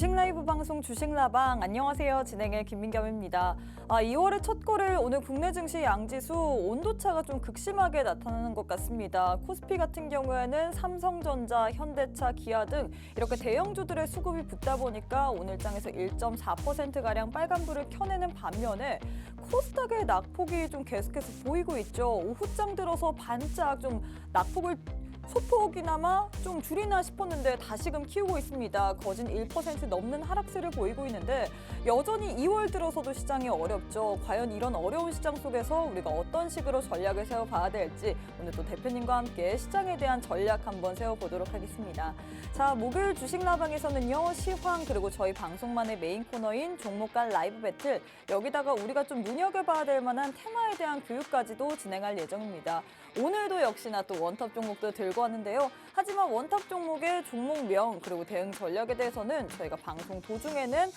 주식 라이브 방송 주식라방 안녕하세요. 진행의 김민겸입니다. 2월의 첫 거래일 오늘 국내 증시 양지수 온도차가 좀 극심하게 나타나는 것 같습니다. 코스피 같은 경우에는 삼성전자, 현대차, 기아 등 이렇게 대형주들의 수급이 붙다 보니까 오늘 장에서 1.4%가량 빨간불을 켜내는 반면에 코스닥의 낙폭이 좀 계속해서 보이고 있죠. 오후장 들어서 반짝 좀 낙폭을 소폭이나마 좀 줄이나 싶었는데 다시금 키우고 있습니다. 거진 1% 넘는 하락세를 보이고 있는데 여전히 2월 들어서도 시장이 어렵죠. 과연 이런 어려운 시장 속에서 우리가 어떤 식으로 전략을 세워봐야 될지 오늘 또 대표님과 함께 시장에 대한 전략 한번 세워보도록 하겠습니다. 자, 목요일 주식라방에서는요. 시황 그리고 저희 방송만의 메인 코너인 종목 간 라이브 배틀 여기다가 우리가 좀 눈여겨봐야 될 만한 테마에 대한 교육까지도 진행할 예정입니다. 오늘도 역시나 또 원탑 종목도 들고 왔는데요. 하지만 원탑 종목의 종목명 그리고 대응 전략에 대해서는 저희가 방송 도중에는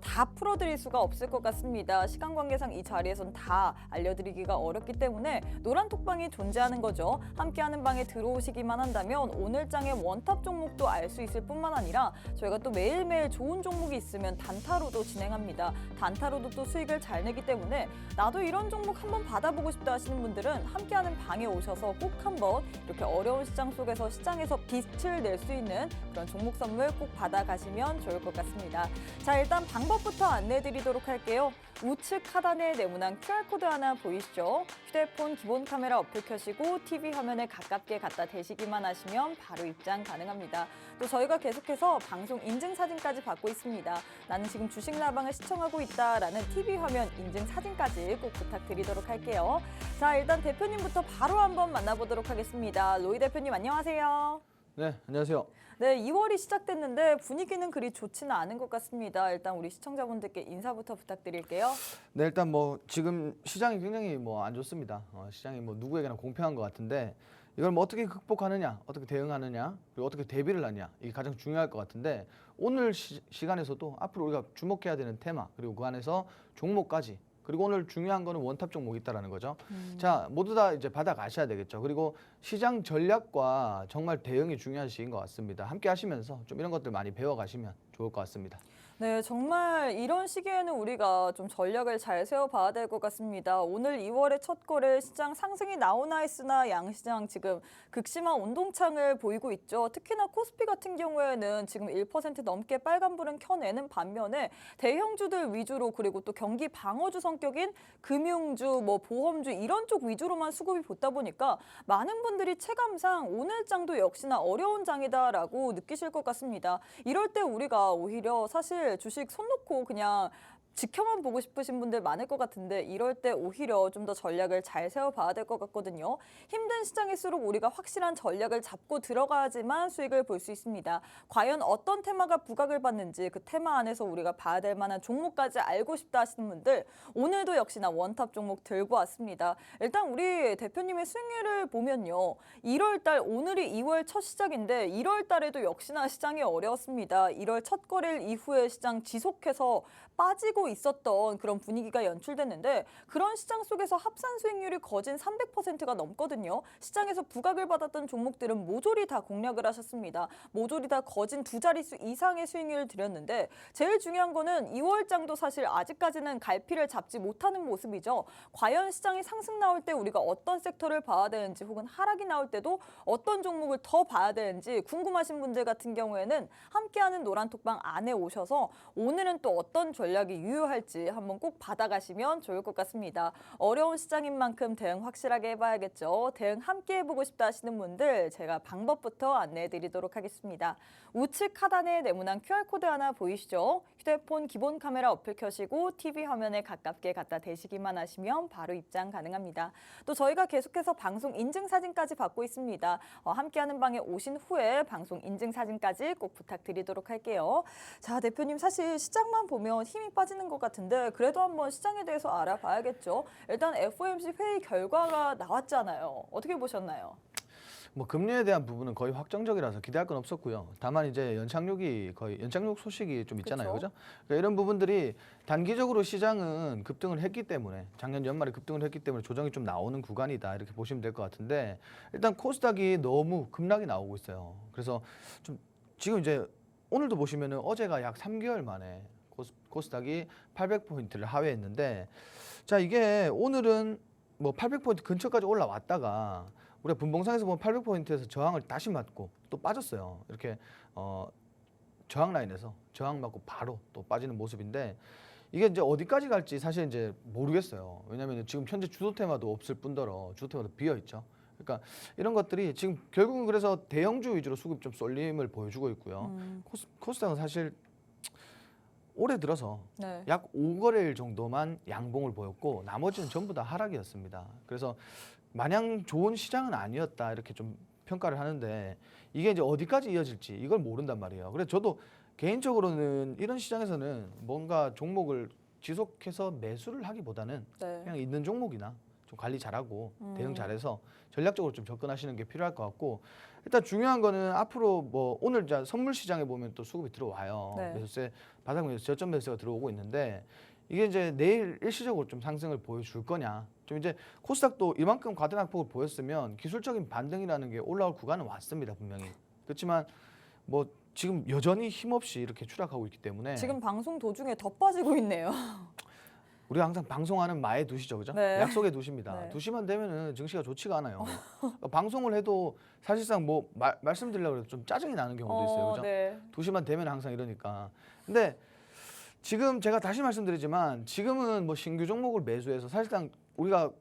다 풀어드릴 수가 없을 것 같습니다. 시간 관계상 이 자리에서는 다 알려드리기가 어렵기 때문에 노란 톡방이 존재하는 거죠. 함께하는 방에 들어오시기만 한다면 오늘 장의 원탑 종목도 알 수 있을 뿐만 아니라 저희가 또 매일매일 좋은 종목이 있으면 단타로도 진행합니다. 단타로도 또 수익을 잘 내기 때문에 나도 이런 종목 한번 받아보고 싶다 하시는 분들은 함께하는 방에 오셔서 꼭 한번 이렇게 어려운 시장 속에서 시장에서 빛을 낼 수 있는 그런 종목 선물 꼭 받아가시면 좋을 것 같습니다. 자, 일단 방법부터 안내해드리도록 할게요. 우측 하단에 네모난 QR코드 하나 보이시죠? 휴대폰 기본 카메라 어플 켜시고 TV 화면에 가깝게 갖다 대시기만 하시면 바로 입장 가능합니다. 또 저희가 계속해서 방송 인증 사진까지 받고 있습니다. 나는 지금 주식 라방을 시청하고 있다라는 TV 화면 인증 사진까지 꼭 부탁드리도록 할게요. 자, 일단 대표님부터 바로 한번 만나보도록 하겠습니다. 로이 대표님 안녕하세요. 네, 안녕하세요. 네, 2월이 시작됐는데 분위기는 그리 좋지는 않은 것 같습니다. 일단 우리 시청자분들께 인사부터 부탁드릴게요. 네, 일단 지금 시장이 굉장히 안 좋습니다. 시장이 누구에게나 공평한 것 같은데 이걸 어떻게 극복하느냐, 어떻게 대응하느냐, 그리고 어떻게 대비를 하느냐 이게 가장 중요할 것 같은데 오늘 시간에서도 앞으로 우리가 주목해야 되는 테마 그리고 그 안에서 종목까지 그리고 오늘 중요한 거는 원탑 종목이 있다라는 거죠. 자, 모두 다 이제 받아가셔야 되겠죠. 그리고 시장 전략과 정말 대응이 중요한 시기인 것 같습니다. 함께 하시면서 좀 이런 것들 많이 배워가시면 좋을 것 같습니다. 네, 정말 이런 시기에는 우리가 좀 전략을 잘 세워봐야 될 것 같습니다. 오늘 2월의 첫 거래 시장 상승이 나오나 했으나 양시장 지금 극심한 온동창을 보이고 있죠. 특히나 코스피 같은 경우에는 지금 1% 넘게 빨간불은 켜내는 반면에 대형주들 위주로 그리고 또 경기 방어주 성격인 금융주, 보험주 이런 쪽 위주로만 수급이 붙다 보니까 많은 분들이 체감상 오늘 장도 역시나 어려운 장이다라고 느끼실 것 같습니다. 이럴 때 우리가 오히려 사실 주식 손 놓고 그냥 지켜만 보고 싶으신 분들 많을 것 같은데 이럴 때 오히려 좀 더 전략을 잘 세워봐야 될 것 같거든요. 힘든 시장일수록 우리가 확실한 전략을 잡고 들어가야지만 수익을 볼 수 있습니다. 과연 어떤 테마가 부각을 받는지 그 테마 안에서 우리가 봐야 될 만한 종목까지 알고 싶다 하시는 분들 오늘도 역시나 원탑 종목 들고 왔습니다. 일단 우리 대표님의 수익률을 보면요. 1월 달 오늘이 2월 첫 시작인데 1월 달에도 역시나 시장이 어려웠습니다. 1월 첫 거래일 이후에 시장 지속해서 빠지고 있었던 그런 분위기가 연출됐는데 그런 시장 속에서 합산 수익률이 거진 300%가 넘거든요. 시장에서 부각을 받았던 종목들은 모조리 다 공략을 하셨습니다. 모조리 다 거진 두 자릿수 이상의 수익률을 드렸는데 제일 중요한 거는 2월장도 사실 아직까지는 갈피를 잡지 못하는 모습이죠. 과연 시장이 상승 나올 때 우리가 어떤 섹터를 봐야 되는지 혹은 하락이 나올 때도 어떤 종목을 더 봐야 되는지 궁금하신 분들 같은 경우에는 함께하는 노란톡방 안에 오셔서 오늘은 또 어떤 전략이 유효할지 한번 꼭 받아가시면 좋을 것 같습니다. 어려운 시장인 만큼 대응 확실하게 해봐야겠죠. 대응 함께 해보고 싶다 하시는 분들 제가 방법부터 안내해드리도록 하겠습니다. 우측 하단에 네모난 QR코드 하나 보이시죠? 휴대폰 기본 카메라 어플 켜시고 TV 화면에 가깝게 갖다 대시기만 하시면 바로 입장 가능합니다. 또 저희가 계속해서 방송 인증 사진까지 받고 있습니다. 함께하는 방에 오신 후에 방송 인증 사진까지 꼭 부탁드리도록 할게요. 자, 대표님 사실 시장만 보면 힘이 빠지는 것 같은데 그래도 한번 시장에 대해서 알아봐야겠죠. 일단 FOMC 회의 결과가 나왔잖아요. 어떻게 보셨나요? 금리에 대한 부분은 거의 확정적이라서 기대할 건 없었고요. 다만 이제 연착륙 소식이 좀 있잖아요. 그죠? 그러니까 이런 부분들이 단기적으로 시장은 급등을 했기 때문에 작년 연말에 급등을 했기 때문에 조정이 좀 나오는 구간이다. 이렇게 보시면 될 것 같은데 일단 코스닥이 너무 급락이 나오고 있어요. 그래서 좀 지금 이제 오늘도 보시면은 어제가 약 3개월 만에 코스닥이 800포인트를 하회했는데, 자 이게 오늘은 뭐 800포인트 근처까지 올라왔다가 우리가 분봉상에서 보면 800포인트에서 저항을 다시 맞고 또 빠졌어요. 이렇게 저항 라인에서 저항 맞고 바로 또 빠지는 모습인데, 이게 이제 어디까지 갈지 사실 이제 모르겠어요. 왜냐하면 지금 현재 주도 테마도 없을 뿐더러 주도 테마도 비어 있죠. 그러니까 이런 것들이 지금 결국은 그래서 대형주 위주로 수급 좀 쏠림을 보여주고 있고요. 코스닥은 사실 올해 들어서 네. 약 5거래일 정도만 양봉을 보였고 나머지는 전부 다 하락이었습니다. 그래서 마냥 좋은 시장은 아니었다 이렇게 좀 평가를 하는데, 이게 이제 어디까지 이어질지 이걸 모른단 말이에요. 그래서 저도 개인적으로는 이런 시장에서는 뭔가 종목을 지속해서 매수를 하기보다는 네. 그냥 있는 종목이나 좀 관리 잘하고 대응 잘해서 전략적으로 좀 접근하시는 게 필요할 것 같고, 일단 중요한 거는 앞으로 뭐 오늘 자 선물 시장에 보면 또 수급이 들어와요. 네. 매수세 바닥 매수 저점 매수세가 들어오고 있는데, 이게 이제 내일 일시적으로 좀 상승을 보여줄 거냐. 좀 이제 코스닥도 이만큼 과대 낙폭을 보였으면 기술적인 반등이라는 게 올라올 구간은 왔습니다, 분명히. 그렇지만 뭐 지금 여전히 힘없이 이렇게 추락하고 있기 때문에 지금 방송 도중에 더 빠지고 있네요. 우리가 항상 방송하는 마에 두시죠, 그죠? 네. 약속에 두십니다. 네. 2시만 되면은 증시가 좋지가 않아요. 그러니까 방송을 해도 사실상 뭐 말씀드리려고 해도 좀 짜증이 나는 경우도 있어요, 그죠? 네. 2시만 되면 항상 이러니까. 근데 지금 제가 다시 말씀드리지만 지금은 뭐 신규 종목을 매수해서 사실상 우리가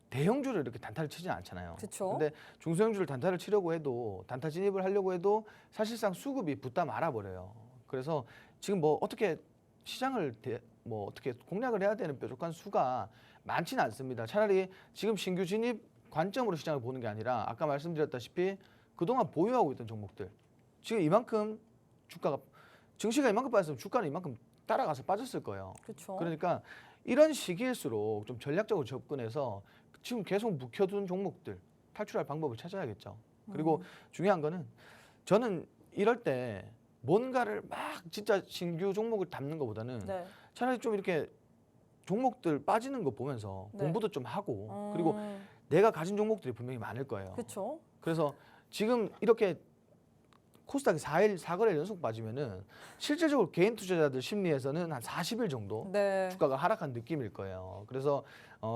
대형주를 이렇게 단타를 치진 않잖아요. 그쵸. 근데 중소형주를 단타를 치려고 해도 단타 진입을 하려고 해도 사실상 수급이 붙다 말아버려요. 그래서 지금 뭐 어떻게 시장을 뭐 어떻게 공략을 해야 되는 뾰족한 수가 많지는 않습니다. 차라리 지금 신규 진입 관점으로 시장을 보는 게 아니라 아까 말씀드렸다시피 그동안 보유하고 있던 종목들, 지금 이만큼 주가가 증시가 이만큼 빠졌으면 주가는 이만큼 따라가서 빠졌을 거예요. 그렇죠. 그러니까 이런 시기일수록 좀 전략적으로 접근해서 지금 계속 묵혀둔 종목들 탈출할 방법을 찾아야겠죠. 그리고 중요한 거는 저는 이럴 때 뭔가를 막 진짜 신규 종목을 담는 것보다는 네. 차라리 좀 이렇게 종목들 빠지는 거 보면서 네. 공부도 좀 하고, 그리고 내가 가진 종목들이 분명히 많을 거예요. 그렇죠. 그래서 지금 이렇게 코스닥이 4거래일 연속 빠지면은 실질적으로 개인 투자자들 심리에서는 한 40일 정도 네. 주가가 하락한 느낌일 거예요. 그래서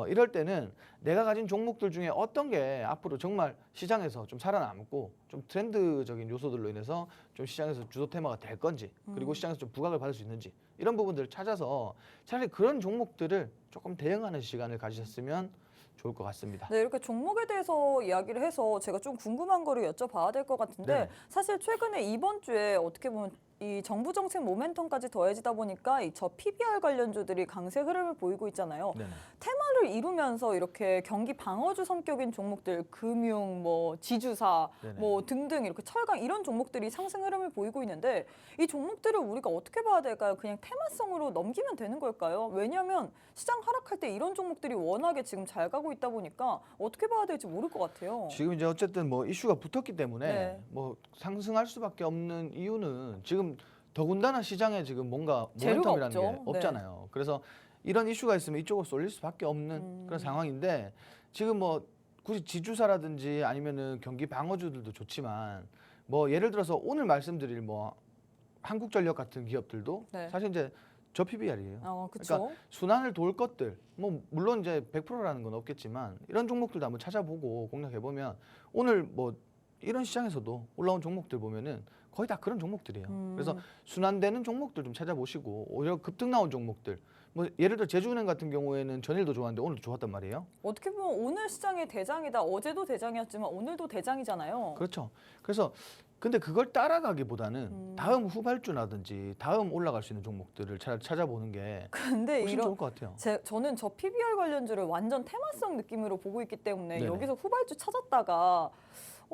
이럴 때는 내가 가진 종목들 중에 어떤 게 앞으로 정말 시장에서 좀 살아남고 좀 트렌드적인 요소들로 인해서 좀 시장에서 주도 테마가 될 건지, 그리고 시장에서 좀 부각을 받을 수 있는지 이런 부분들을 찾아서 차라리 그런 종목들을 조금 대응하는 시간을 가지셨으면 좋을 것 같습니다. 네, 이렇게 종목에 대해서 이야기를 해서 제가 좀 궁금한 거를 여쭤봐야 될 것 같은데, 네네. 사실 최근에 이번 주에 어떻게 보면 이 정부 정책 모멘텀까지 더해지다 보니까 이 저 PBR 관련주들이 강세 흐름을 보이고 있잖아요. 네네. 테마를 이루면서 이렇게 경기 방어주 성격인 종목들, 금융, 뭐 지주사, 네네. 뭐 등등 이렇게 철강 이런 종목들이 상승 흐름을 보이고 있는데, 이 종목들을 우리가 어떻게 봐야 될까요? 그냥 테마성으로 넘기면 되는 걸까요? 왜냐하면 시장 하락할 때 이런 종목들이 워낙에 지금 잘 가고 있다 보니까 어떻게 봐야 될지 모를 것 같아요. 지금 이제 어쨌든 뭐 이슈가 붙었기 때문에 네. 뭐 상승할 수밖에 없는 이유는 지금 더군다나 시장에 지금 뭔가 재료가 모멘텀이라는 게 없죠. 없잖아요. 그래서 이런 이슈가 있으면 이쪽으로 쏠릴 수밖에 없는 그런 상황인데, 지금 뭐 굳이 지주사라든지 아니면은 경기 방어주들도 좋지만 뭐 예를 들어서 오늘 말씀드릴 뭐 한국전력 같은 기업들도 네. 사실 이제 저 PBR이에요. 그렇죠. 그러니까 순환을 돌 것들, 뭐 물론 이제 100%라는 건 없겠지만 이런 종목들도 한번 찾아보고 공략해 보면 오늘 뭐 이런 시장에서도 올라온 종목들 보면은 거의 다 그런 종목들이에요. 그래서 순환되는 종목들 좀 찾아보시고, 오히려 급등 나온 종목들, 뭐 예를 들어 제주은행 같은 경우에는 전일도 좋았는데 오늘도 좋았단 말이에요. 어떻게 보면 오늘 시장의 대장이다. 어제도 대장이었지만 오늘도 대장이잖아요. 그렇죠. 그래서 근데 그걸 따라가기보다는 다음 후발주라든지 다음 올라갈 수 있는 종목들을 찾아보는 게 근데 훨씬 이런 좋을 것 같아요. 저는 저 PBR 관련주를 완전 테마성 느낌으로 보고 있기 때문에 네네. 여기서 후발주 찾았다가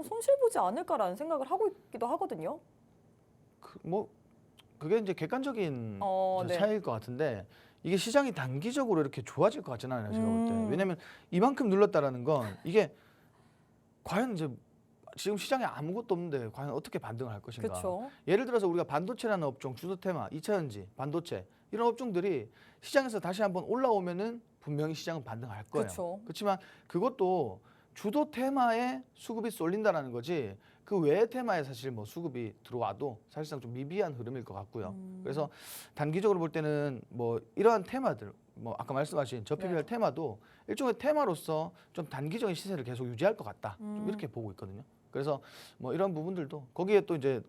손실 보지 않을까라는 생각을 하고 있기도 하거든요. 뭐 그게 이제 객관적인 네. 차이일 것 같은데, 이게 시장이 단기적으로 이렇게 좋아질 것 같지는 않아요, 제가 볼 때. 왜냐면 이만큼 눌렀다라는 건 이게 과연 이제 지금 시장에 아무것도 없는데 과연 어떻게 반등을 할 것인가. 그렇죠. 예를 들어서 우리가 반도체라는 업종, 주도 테마, 2차전지, 반도체 이런 업종들이 시장에서 다시 한번 올라오면은 분명히 시장은 반등할 거예요. 그렇죠. 그렇지만 그것도 주도 테마에 수급이 쏠린다라는 거지, 그 외의 테마에 사실 뭐 수급이 들어와도 사실상 좀 미비한 흐름일 것 같고요. 그래서 단기적으로 볼 때는 뭐 이러한 테마들, 뭐 아까 말씀하신 저 PBR 네. 테마도 일종의 테마로서 좀 단기적인 시세를 계속 유지할 것 같다. 좀 이렇게 보고 있거든요. 그래서 뭐 이런 부분들도 거기에 또 이제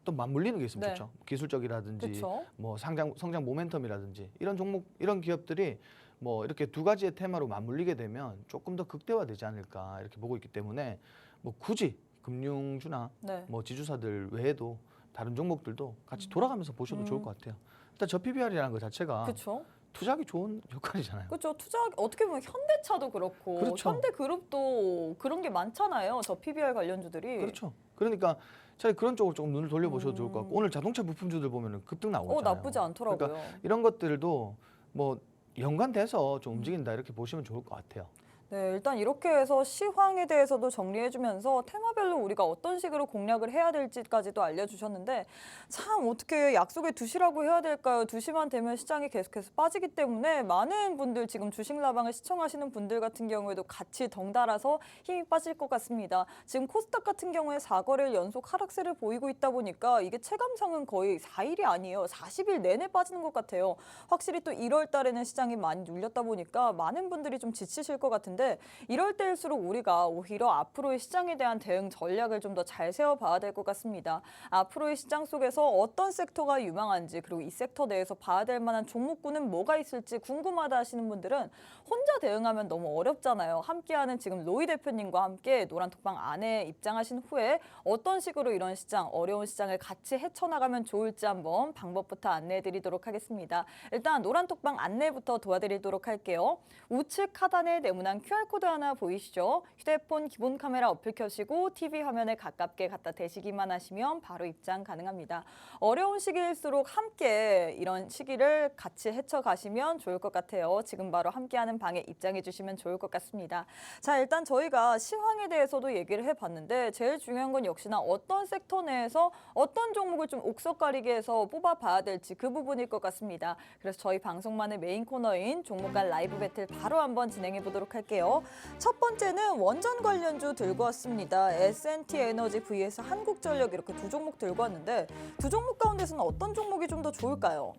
또 맞물리는 게 있으면 네. 좋죠. 기술적이라든지 그쵸. 뭐 성장 모멘텀이라든지 이런 종목 이런 기업들이 뭐 이렇게 두 가지의 테마로 맞물리게 되면 조금 더 극대화되지 않을까 이렇게 보고 있기 때문에 뭐 굳이 금융주나 네. 뭐 지주사들 외에도 다른 종목들도 같이 돌아가면서 보셔도 좋을 것 같아요. 일단 저 PBR이라는 것 자체가 그렇죠. 투자하기 좋은 역할이잖아요. 그렇죠. 투자 어떻게 보면 현대차도 그렇고 그렇죠. 현대그룹도 그런 게 많잖아요. 저 PBR 관련주들이. 그렇죠. 그러니까 차라리 그런 쪽으로 조금 눈을 돌려보셔도 좋을 것 같고 오늘 자동차 부품주들 보면은 급등 나오고 있잖아요. 나쁘지 않더라고요. 그러니까 이런 것들도 뭐 연관돼서 좀 움직인다 이렇게 보시면 좋을 것 같아요. 네, 일단 이렇게 해서 시황에 대해서도 정리해주면서 테마별로 우리가 어떤 식으로 공략을 해야 될지까지도 알려주셨는데 참 어떻게 약속에 2시라고 해야 될까요? 2시만 되면 시장이 계속해서 빠지기 때문에 많은 분들 지금 주식라방을 시청하시는 분들 같은 경우에도 같이 덩달아서 힘이 빠질 것 같습니다. 지금 코스닥 같은 경우에 4거래일 연속 하락세를 보이고 있다 보니까 이게 체감상은 거의 4일이 아니에요. 40일 내내 빠지는 것 같아요. 확실히 또 1월 달에는 시장이 많이 눌렸다 보니까 많은 분들이 좀 지치실 것 같은데 이럴 때일수록 우리가 오히려 앞으로의 시장에 대한 대응 전략을 좀 더 잘 세워봐야 될 것 같습니다. 앞으로의 시장 속에서 어떤 섹터가 유망한지 그리고 이 섹터 내에서 봐야 될 만한 종목군은 뭐가 있을지 궁금하다 하시는 분들은 혼자 대응하면 너무 어렵잖아요. 함께하는 지금 로이 대표님과 함께 노란톡방 안에 입장하신 후에 어떤 식으로 이런 시장, 어려운 시장을 같이 헤쳐나가면 좋을지 한번 방법부터 안내해드리도록 하겠습니다. 일단 노란톡방 안내부터 도와드리도록 할게요. 우측 하단에 네모난 QR코드 하나 보이시죠? 휴대폰 기본 카메라 어플 켜시고 TV 화면에 가깝게 갖다 대시기만 하시면 바로 입장 가능합니다. 어려운 시기일수록 함께 이런 시기를 같이 헤쳐가시면 좋을 것 같아요. 지금 바로 함께하는 방에 입장해 주시면 좋을 것 같습니다. 자, 일단 저희가 시황에 대해서도 얘기를 해봤는데 제일 중요한 건 역시나 어떤 섹터 내에서 어떤 종목을 좀 옥석가리게 해서 뽑아봐야 될지 그 부분일 것 같습니다. 그래서 저희 방송만의 메인 코너인 종목 간 라이브 배틀 바로 한번 진행해 보도록 할게요. 첫 번째는 원전 관련주 들고 왔습니다. S&T 에너지 vs 한국전력 이렇게 두 종목 들고 왔는데 두 종목 가운데서는 어떤 종목이 좀 더 좋을까요?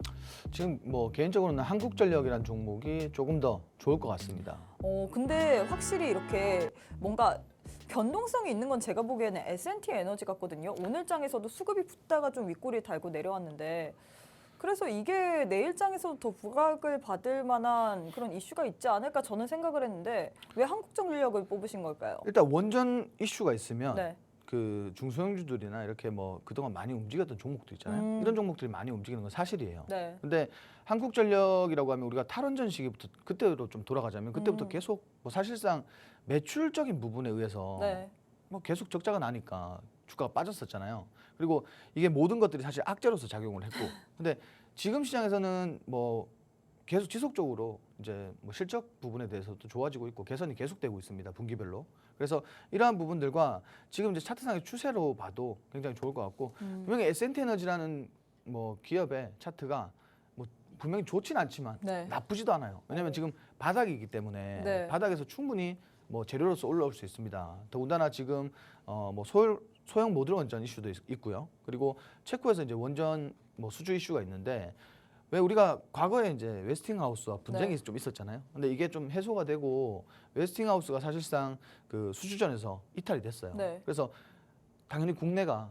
지금 뭐 개인적으로는 한국전력이라는 종목이 조금 더 좋을 것 같습니다. 근데 확실히 이렇게 뭔가 변동성이 있는 건 제가 보기에는 S&T 에너지 같거든요. 오늘 장에서도 수급이 붙다가 좀 윗꼬리 달고 내려왔는데 그래서 이게 내일 장에서도 더 부각을 받을 만한 그런 이슈가 있지 않을까 저는 생각을 했는데 왜 한국전력을 뽑으신 걸까요? 일단 원전 이슈가 있으면 네. 그 중소형주들이나 이렇게 뭐 그동안 많이 움직였던 종목도 있잖아요. 이런 종목들이 많이 움직이는 건 사실이에요. 네. 근데 한국전력이라고 하면 우리가 탈원전 시기부터 그때로 좀 돌아가자면 그때부터 계속 뭐 사실상 매출적인 부분에 의해서 네. 뭐 계속 적자가 나니까 주가가 빠졌었잖아요. 그리고 이게 모든 것들이 사실 악재로서 작용을 했고, 근데 지금 시장에서는 뭐 계속 지속적으로 이제 뭐 실적 부분에 대해서도 좋아지고 있고 개선이 계속되고 있습니다. 분기별로. 그래서 이러한 부분들과 지금 이제 차트상의 추세로 봐도 굉장히 좋을 것 같고 분명히 S&T 에너지라는 뭐 기업의 차트가 뭐 분명히 좋진 않지만 네. 나쁘지도 않아요. 왜냐하면 지금 바닥이기 때문에 네. 바닥에서 충분히 뭐 재료로서 올라올 수 있습니다. 더군다나 지금 뭐 소형 모듈 원전 이슈도 있고요. 그리고 체코에서 이제 원전 뭐 수주 이슈가 있는데 왜 우리가 과거에 이제 웨스팅하우스와 분쟁이 좀 있었잖아요. 근데 이게 좀 해소가 되고 웨스팅하우스가 사실상 그 수주전에서 이탈이 됐어요. 네. 그래서 당연히 국내가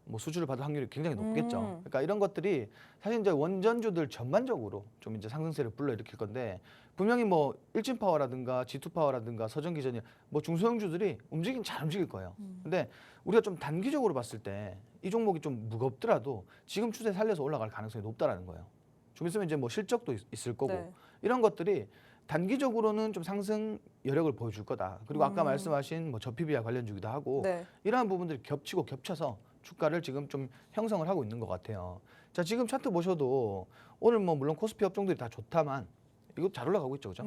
뭐 수주를 받을 확률이 굉장히 높겠죠. 그러니까 이런 것들이 사실 이제 원전주들 전반적으로 좀 이제 상승세를 불러일으킬 건데 분명히 뭐 일진파워라든가 G2파워라든가 서전기전이 뭐 중소형주들이 움직이긴 잘 움직일 거예요. 근데 우리가 좀 단기적으로 봤을 때 이 종목이 좀 무겁더라도 지금 추세 살려서 올라갈 가능성이 높다라는 거예요. 좀 있으면 이제 뭐 실적도 있을 거고 네. 이런 것들이 단기적으로는 좀 상승 여력을 보여줄 거다. 그리고 아까 말씀하신 뭐 저PBR 관련주기도 하고 네. 이러한 부분들이 겹치고 겹쳐서 주가를 지금 좀 형성을 하고 있는 것 같아요. 자, 지금 차트 보셔도 오늘 뭐 물론 코스피 업종들이 다 좋다만 이거 잘 올라가고 있죠, 그죠?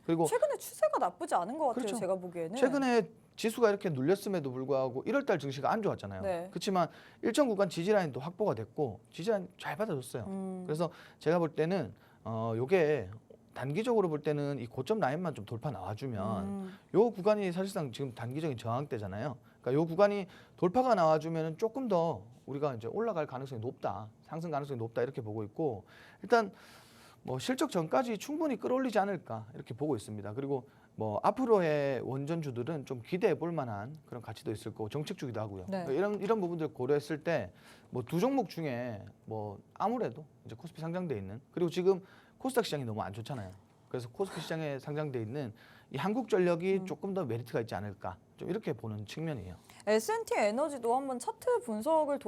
그리고 최근에 추세가 나쁘지 않은 것 같아요. 그렇죠. 제가 보기에는. 최근에 지수가 이렇게 눌렸음에도 불구하고 1월달 증시가 안 좋았잖아요. 네. 그렇지만 일정 구간 지지라인도 확보가 됐고 지지라인 잘 받아줬어요. 그래서 제가 볼 때는 요게 단기적으로 볼 때는 이 고점 라인만 좀 돌파 나와주면 요 구간이 사실상 지금 단기적인 저항대잖아요. 그러니까 요 구간이 돌파가 나와주면은 조금 더 우리가 이제 올라갈 가능성이 높다, 상승 가능성이 높다 이렇게 보고 있고 일단 뭐 실적 전까지 충분히 끌어올리지 않을까 이렇게 보고 있습니다. 그리고 뭐 앞으로의 원전주들은 좀 기대해 볼 만한 그런 가치도 있을 거고 정책주기도 하고요. 네. 그러니까 이런 부분들 고려했을 때 뭐 두 종목 중에 뭐 아무래도 이제 코스피 상장돼 있는 그리고 지금 코스닥 시장이 너무 안 좋잖아요. 그래서 코스피 시장에 상장돼 있는 이 한국전력이 조금 더 메리트가 있지 않을까 좀 이렇게 보는 측면이에요. S&T 에너지도 한번 차트 분석을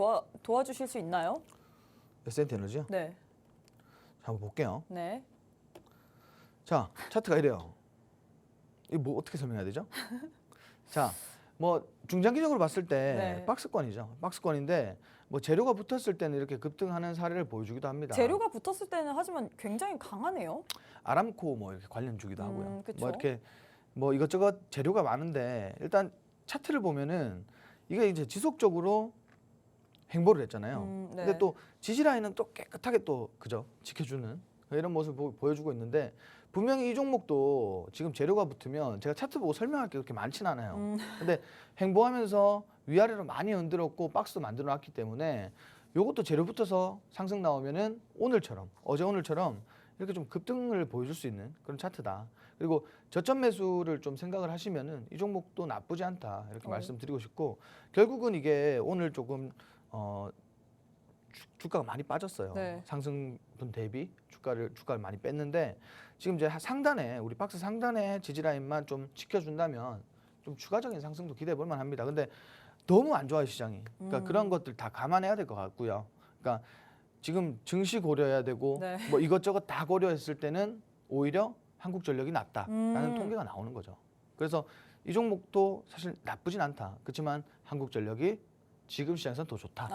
도와주실 수 있나요? S&T 에너지요? 네. 자, 한번 볼게요. 네. 자, 차트가 이래요. 이거 뭐 어떻게 설명해야 되죠? 자, 뭐 중장기적으로 봤을 때 네. 박스권이죠. 박스권인데 뭐 재료가 붙었을 때는 이렇게 급등하는 사례를 보여주기도 합니다. 재료가 붙었을 때는 하지만 굉장히 강하네요. 아람코 뭐 이렇게 관련주기도 하고요. 그쵸. 뭐 이렇게 뭐 이것저것 재료가 많은데 일단 차트를 보면은 이게 이제 지속적으로 행보를 했잖아요. 네. 근데 또 지지 라인은 또 깨끗하게 또 그죠 지켜주는 이런 모습을 보여주고 있는데 분명히 이 종목도 지금 재료가 붙으면 제가 차트 보고 설명할 게 그렇게 많진 않아요. 근데 행보하면서 위아래로 많이 흔들었고 박스도 만들어 놨기 때문에 요것도 재료 붙어서 상승 나오면은 오늘처럼 어제 오늘처럼 이렇게 좀 급등을 보여줄 수 있는 그런 차트다. 그리고 저점 매수를 좀 생각을 하시면은 이 종목도 나쁘지 않다 이렇게 말씀드리고 싶고 결국은 이게 오늘 조금 주가가 많이 빠졌어요. 네. 상승분 대비 주가를 많이 뺐는데 지금 이제 상단에 우리 박스 상단에 지지 라인만 좀 지켜준다면 좀 추가적인 상승도 기대해 볼 만합니다. 근데 너무 안 좋아요 시장이. 그러니까 그런 것들 다 감안해야 될 것 같고요. 그러니까 지금 증시 고려해야 되고 네. 뭐 이것저것 다 고려했을 때는 오히려 한국전력이 낫다라는 통계가 나오는 거죠. 그래서 이 종목도 사실 나쁘진 않다. 그렇지만 한국전력이 지금 시장에서는 더 좋다.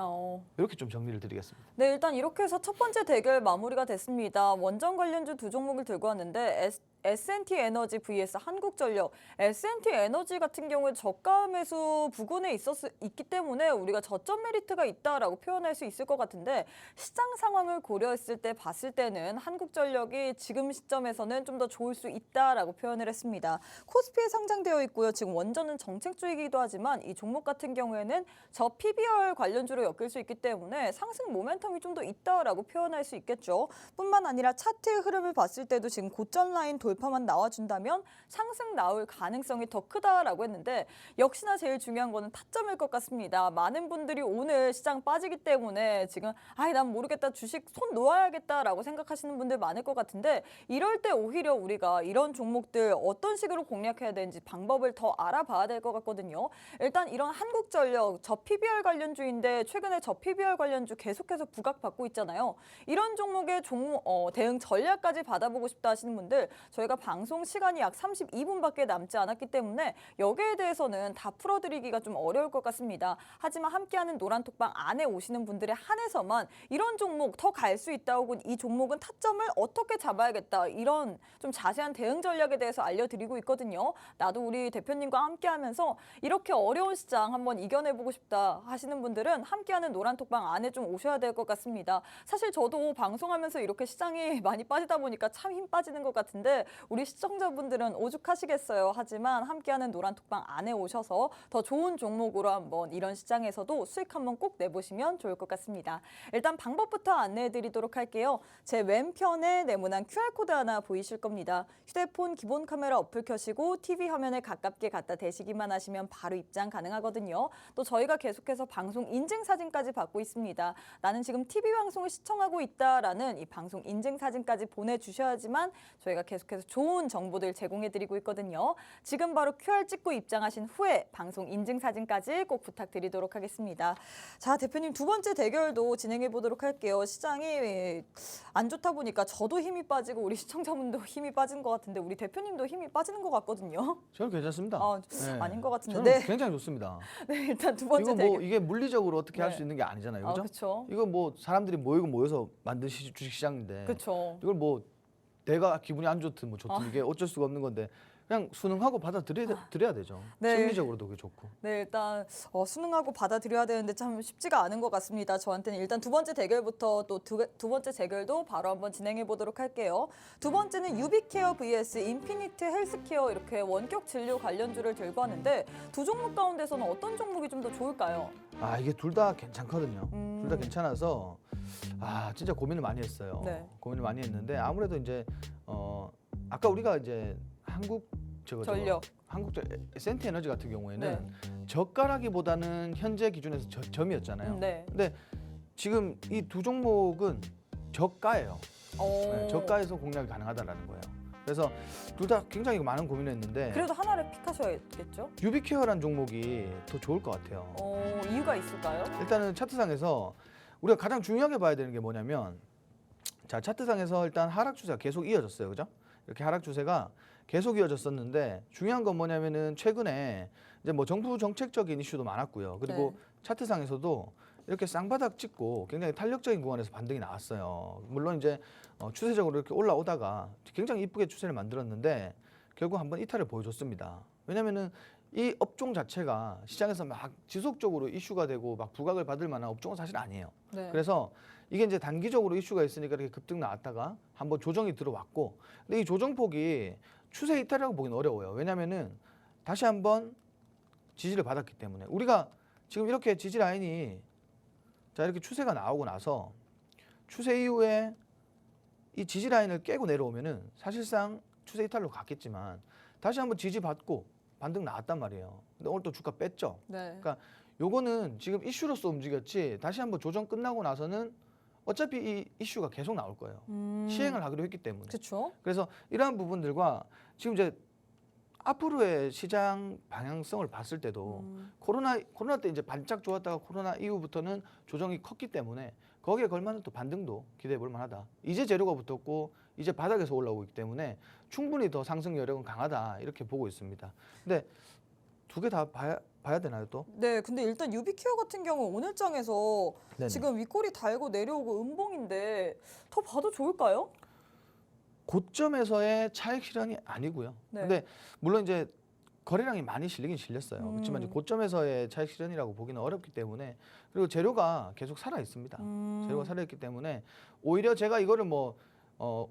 이렇게 좀 정리를 드리겠습니다. 네, 일단 이렇게 해서 첫 번째 대결 마무리가 됐습니다. 원전 관련주 두 종목을 들고 왔는데 S&T 에너지 vs 한국전력. S&T 에너지 같은 경우에 저가 매수 부근에 있기 때문에 우리가 저점 메리트가 있다라고 표현할 수 있을 것 같은데 시장 상황을 고려했을 때 봤을 때는 한국전력이 지금 시점에서는 좀 더 좋을 수 있다라고 표현을 했습니다. 코스피에 상장되어 있고요. 지금 원전은 정책주이기도 하지만 이 종목 같은 경우에는 저 PBR 관련주로 엮일 수 있기 때문에 상승 모멘텀이 좀 더 있다라고 표현할 수 있겠죠. 뿐만 아니라 차트의 흐름을 봤을 때도 지금 고점 라인 돌파만 나와준다면 상승 나올 가능성이 더 크다라고 했는데 역시나 제일 중요한 거는 타점일 것 같습니다. 많은 분들이 오늘 시장 빠지기 때문에 지금 난 모르겠다 주식 손 놓아야겠다라고 생각하시는 분들 많을 것 같은데 이럴 때 오히려 우리가 이런 종목들 어떤 식으로 공략해야 되는지 방법을 더 알아봐야 될 것 같거든요. 일단 이런 한국전력 저 PBR 관련주인데 최근에 저 PBR 관련주 계속해서 부각받고 있잖아요. 이런 종목의 대응 전략까지 받아보고 싶다 하시는 분들 저희가 방송 시간이 약 32분밖에 남지 않았기 때문에 여기에 대해서는 다 풀어드리기가 좀 어려울 것 같습니다. 하지만 함께하는 노란톡방 안에 오시는 분들에 한해서만 이런 종목 더 갈 수 있다 혹은 이 종목은 타점을 어떻게 잡아야겠다 이런 좀 자세한 대응 전략에 대해서 알려드리고 있거든요. 나도 우리 대표님과 함께하면서 이렇게 어려운 시장 한번 이겨내보고 싶다 하시는 분들은 함께하는 노란톡방 안에 좀 오셔야 될 것 같습니다. 사실 저도 방송하면서 이렇게 시장이 많이 빠지다 보니까 참 힘 빠지는 것 같은데 우리 시청자분들은 오죽하시겠어요. 하지만 함께하는 노란톡방 안에 오셔서 더 좋은 종목으로 한번 이런 시장에서도 수익 한번 꼭 내보시면 좋을 것 같습니다. 일단 방법부터 안내해드리도록 할게요. 제 왼편에 네모난 QR코드 하나 보이실 겁니다. 휴대폰 기본 카메라 어플 켜시고 TV 화면에 가깝게 갖다 대시기만 하시면 바로 입장 가능하거든요. 또 저희가 계속해서 방송 인증 사진까지 받고 있습니다. 나는 지금 TV 방송을 시청하고 있다라는 이 방송 인증 사진까지 보내주셔야지만 저희가 계속해서 좋은 정보들 제공해드리고 있거든요. 지금 바로 QR 찍고 입장하신 후에 방송 인증 사진까지 꼭 부탁드리도록 하겠습니다. 자, 대표님 두 번째 대결도 진행해 보도록 할게요. 시장이 안 좋다 보니까 저도 힘이 빠지고 우리 시청자분도 힘이 빠진 것 같은데 우리 대표님도 힘이 빠지는 것 같거든요. 저는 괜찮습니다. 아닌 것 같은데. 저는 네. 굉장히 좋습니다. 네, 일단 두 번째 이거 뭐 대결. 이게 물리적으로 어떻게 할 네. 수 있는 게 아니잖아요, 그죠? 그렇죠. 이거 뭐 사람들이 모여서 만든 주식 시장인데 그렇죠. 이걸 뭐 내가 기분이 안 좋든 뭐 좋든 이게 어쩔 수가 없는 건데 그냥 순응하고 받아들여야 되죠. 네. 심리적으로도 그게 좋고. 네, 일단 수능하고 받아들여야 되는데 참 쉽지가 않은 것 같습니다. 저한테는 일단 두 번째 대결부터 또 두 번째 대결도 바로 한번 진행해 보도록 할게요. 두 번째는 유비케어 vs 인피니트 헬스케어 이렇게 원격 진료 관련주를 들고 왔는데 두 종목 가운데서는 어떤 종목이 좀 더 좋을까요? 아 이게 둘 다 괜찮거든요. 둘 다 음. 괜찮아서 진짜 고민을 많이 했어요. 네. 고민을 많이 했는데 아무래도 이제 아까 우리가 이제 전력. 한국 센트 에너지 같은 경우에는 네. 저가라기보다는 현재 기준에서 점이었잖아요. 네. 근데 지금 이 두 종목은 저가예요. 네, 저가에서 공략이 가능하다라는 거예요. 그래서 둘 다 굉장히 많은 고민을 했는데 그래도 하나를 픽하셔야겠죠? 유비케어란 종목이 더 좋을 것 같아요. 이유가 있을까요? 일단은 차트상에서 우리가 가장 중요하게 봐야 되는 게 뭐냐면 자 차트상에서 일단 하락 추세가 계속 이어졌어요, 그죠? 이렇게 하락 추세가 계속 이어졌었는데 중요한 건 뭐냐면은 최근에 이제 뭐 정부 정책적인 이슈도 많았고요. 그리고 네. 차트상에서도 이렇게 쌍바닥 찍고 굉장히 탄력적인 구간에서 반등이 나왔어요. 물론 이제 추세적으로 이렇게 올라오다가 굉장히 이쁘게 추세를 만들었는데 결국 한번 이탈을 보여줬습니다. 왜냐면은 이 업종 자체가 시장에서 막 지속적으로 이슈가 되고 막 부각을 받을 만한 업종은 사실 아니에요. 네. 그래서 이게 이제 단기적으로 이슈가 있으니까 이렇게 급등 나왔다가 한번 조정이 들어왔고, 근데 이 조정폭이 추세 이탈이라고 보기는 어려워요. 왜냐면은 다시 한번 지지를 받았기 때문에 우리가 지금 이렇게 지지 라인이 자 이렇게 추세가 나오고 나서 추세 이후에 이 지지 라인을 깨고 내려오면은 사실상 추세 이탈로 갔겠지만 다시 한번 지지 받고 반등 나왔단 말이에요. 근데 오늘 또 주가 뺐죠. 네. 그러니까 요거는 지금 이슈로서 움직였지 다시 한번 조정 끝나고 나서는 어차피 이 이슈가 계속 나올 거예요. 시행을 하기로 했기 때문에. 그렇죠. 그래서 이러한 부분들과 지금 이제 앞으로의 시장 방향성을 봤을 때도 코로나 때 이제 반짝 좋았다가 코로나 이후부터는 조정이 컸기 때문에 거기에 걸맞는 또 반등도 기대해 볼 만하다. 이제 재료가 붙었고 이제 바닥에서 올라오고 있기 때문에 충분히 더 상승 여력은 강하다 이렇게 보고 있습니다. 근데 두 개 다 봐야 되나요 또? 네, 근데 일단 유비케어 같은 경우 오늘 장에서 네네. 지금 윗꼬리 달고 내려오고 음봉인데 더 봐도 좋을까요? 고점에서의 차익 실현이 아니고요. 네. 근데 물론 이제 거래량이 많이 실리긴 실렸어요. 그렇지만 이제 고점에서의 차익 실현이라고 보기는 어렵기 때문에 그리고 재료가 계속 살아 있습니다. 재료가 살아 있기 때문에 오히려 제가 이거를 뭐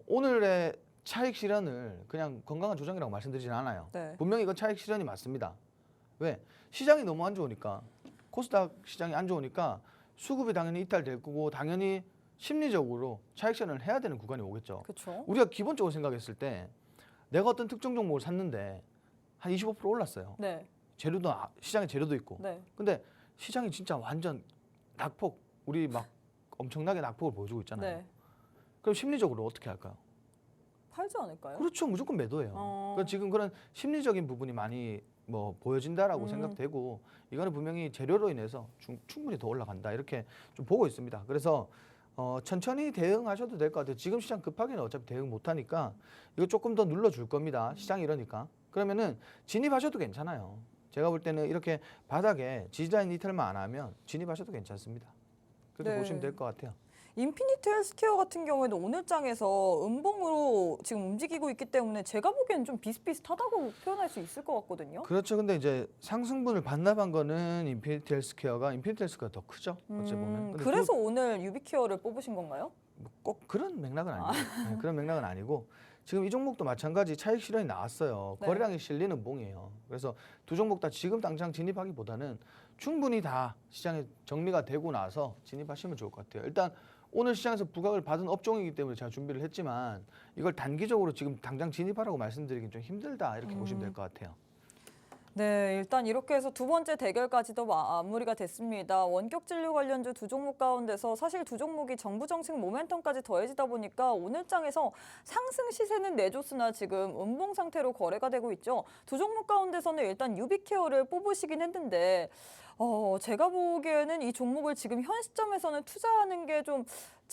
오늘의 차익 실현을 그냥 건강한 조정이라고 말씀드리진 않아요. 네. 분명히 이건 차익 실현이 맞습니다. 왜? 시장이 너무 안 좋으니까 코스닥 시장이 안 좋으니까 수급이 당연히 이탈될 거고 당연히 심리적으로 차익 실현을 해야 되는 구간이 오겠죠. 그렇죠. 우리가 기본적으로 생각했을 때 내가 어떤 특정 종목을 샀는데 한 25% 올랐어요. 네. 재료도 시장에 재료도 있고. 네. 근데 시장이 진짜 완전 낙폭 우리 막 엄청나게 낙폭을 보여주고 있잖아요. 네. 그럼 심리적으로 어떻게 할까요? 팔지 않을까요? 그렇죠. 무조건 매도예요. 그러니까 지금 그런 심리적인 부분이 많이 뭐 보여진다라고 생각되고 이거는 분명히 재료로 인해서 충분히 더 올라간다 이렇게 좀 보고 있습니다. 그래서 천천히 대응하셔도 될 것 같아요. 지금 시장 급하게는 어차피 대응 못하니까 이거 조금 더 눌러줄 겁니다. 시장이 이러니까. 그러면은 진입하셔도 괜찮아요. 제가 볼 때는 이렇게 바닥에 지지라인 이탈만 안 하면 진입하셔도 괜찮습니다. 그렇게 네. 보시면 될 것 같아요. 인피니트 헬스케어 같은 경우에도 오늘 장에서 음봉으로 지금 움직이고 있기 때문에 제가 보기에는 좀 비슷비슷하다고 표현할 수 있을 것 같거든요. 그렇죠. 근데 이제 상승분을 반납한 거는 인피니트 헬스케어가 더 크죠. 어찌 보면. 근데 그래서 오늘 유비케어를 뽑으신 건가요? 꼭 그런 맥락은 아니고 네, 그런 맥락은 아니고 지금 이 종목도 마찬가지 차익 실현이 나왔어요. 네. 거래량이 실리는 봉이에요. 그래서 두 종목 다 지금 당장 진입하기보다는 충분히 다 시장에 정리가 되고 나서 진입하시면 좋을 것 같아요. 일단 오늘 시장에서 부각을 받은 업종이기 때문에 제가 준비를 했지만 이걸 단기적으로 지금 당장 진입하라고 말씀드리긴 좀 힘들다 이렇게 보시면 될 것 같아요. 네, 일단 이렇게 해서 두 번째 대결까지도 마무리가 됐습니다. 원격 진료 관련주 두 종목 가운데서 사실 두 종목이 정부 정책 모멘텀까지 더해지다 보니까 오늘 장에서 상승 시세는 내줬으나 지금 음봉 상태로 거래가 되고 있죠. 두 종목 가운데서는 일단 유비케어를 뽑으시긴 했는데 제가 보기에는 이 종목을 지금 현 시점에서는 투자하는 게 좀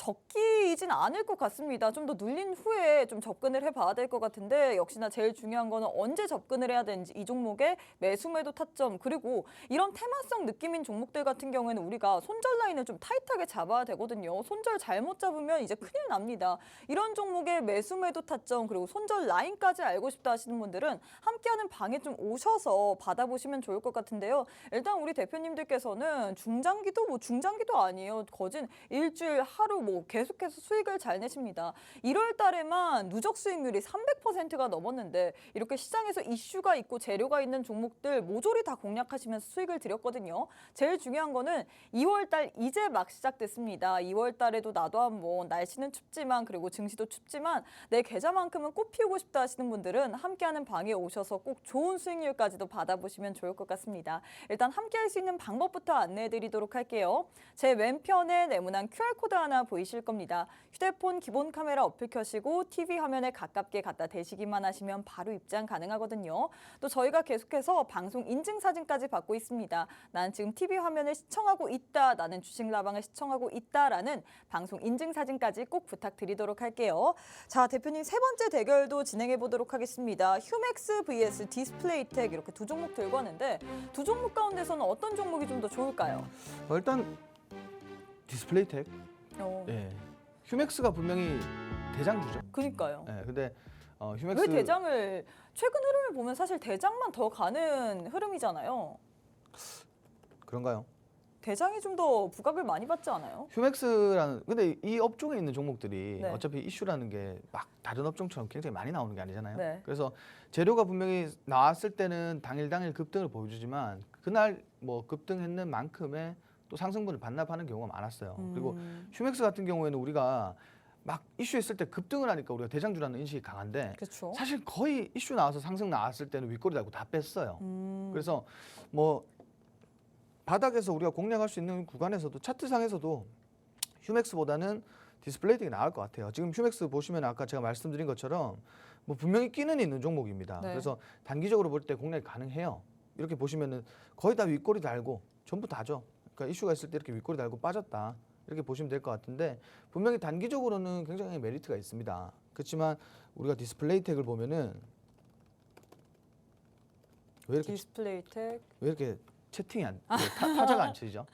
적기이진 않을 것 같습니다. 좀 더 눌린 후에 좀 접근을 해봐야 될 것 같은데 역시나 제일 중요한 거는 언제 접근을 해야 되는지 이 종목의 매수 매도 타점 그리고 이런 테마성 느낌인 종목들 같은 경우에는 우리가 손절 라인을 좀 타이트하게 잡아야 되거든요. 손절 잘못 잡으면 이제 큰일 납니다. 이런 종목의 매수 매도 타점 그리고 손절 라인까지 알고 싶다 하시는 분들은 함께하는 방에 좀 오셔서 받아보시면 좋을 것 같은데요. 일단 우리 대표님들께서는 중장기도 뭐 중장기도 아니에요. 거진 일주일 하루 뭐 계속해서 수익을 잘 내십니다. 1월 달에만 누적 수익률이 300%가 넘었는데 이렇게 시장에서 이슈가 있고 재료가 있는 종목들 모조리 다 공략하시면서 수익을 드렸거든요. 제일 중요한 거는 2월 달 이제 막 시작됐습니다. 2월 달에도 나도 한번 날씨는 춥지만 그리고 증시도 춥지만 내 계좌만큼은 꽃 피우고 싶다 하시는 분들은 함께하는 방에 오셔서 꼭 좋은 수익률까지도 받아보시면 좋을 것 같습니다. 일단 함께할 수 있는 방법부터 안내해드리도록 할게요. 제 왼편에 네모난 QR코드 하나 보이실 겁니다. 휴대폰 기본 카메라 어플 켜시고 TV 화면에 가깝게 갖다 대시기만 하시면 바로 입장 가능하거든요. 또 저희가 계속해서 방송 인증 사진까지 받고 있습니다. 난 지금 TV 화면을 시청하고 있다, 나는 주식 라방을 시청하고 있다라는 방송 인증 사진까지 꼭 부탁드리도록 할게요. 자, 대표님 세 번째 대결도 진행해 보도록 하겠습니다. 휴맥스 vs 디스플레이텍 이렇게 두 종목 들고 왔는데 두 종목 가운데서는 어떤 종목이 좀 더 좋을까요? 일단 디스플레이텍, 예, 휴맥스가 분명히 대장주죠. 그니까요. 예, 근데 휴맥스 왜 대장을 최근 흐름을 보면 사실 대장만 더 가는 흐름이잖아요. 그런가요? 대장이 좀 더 부각을 많이 받지 않아요? 휴맥스라는 근데 이 업종에 있는 종목들이 네. 어차피 이슈라는 게 막 다른 업종처럼 굉장히 많이 나오는 게 아니잖아요. 네. 그래서 재료가 분명히 나왔을 때는 당일 급등을 보여주지만 그날 뭐 급등했는 만큼의 또 상승분을 반납하는 경우가 많았어요. 그리고 휴맥스 같은 경우에는 우리가 막 이슈 있을 때 급등을 하니까 우리가 대장주라는 인식이 강한데 그렇죠. 사실 거의 이슈 나와서 상승 나왔을 때는 윗꼬리 달고 다 뺐어요. 그래서 뭐 바닥에서 우리가 공략할 수 있는 구간에서도 차트상에서도 휴맥스보다는 디스플레이텍이 나을 것 같아요. 지금 휴맥스 보시면 아까 제가 말씀드린 것처럼 뭐 분명히 끼는 있는 종목입니다. 네. 그래서 단기적으로 볼 때 공략이 가능해요. 이렇게 보시면은 거의 다 윗꼬리 달고 전부 다죠. 그러니까 이슈가 있을 때 이렇게 윗꼬리 달고 빠졌다. 이렇게 보시면 될 것 같은데 분명히 단기적으로는 굉장히 메리트가 있습니다. 그렇지만 우리가 디스플레이텍을 보면은 왜 이렇게 채팅이 타자가 안 치죠?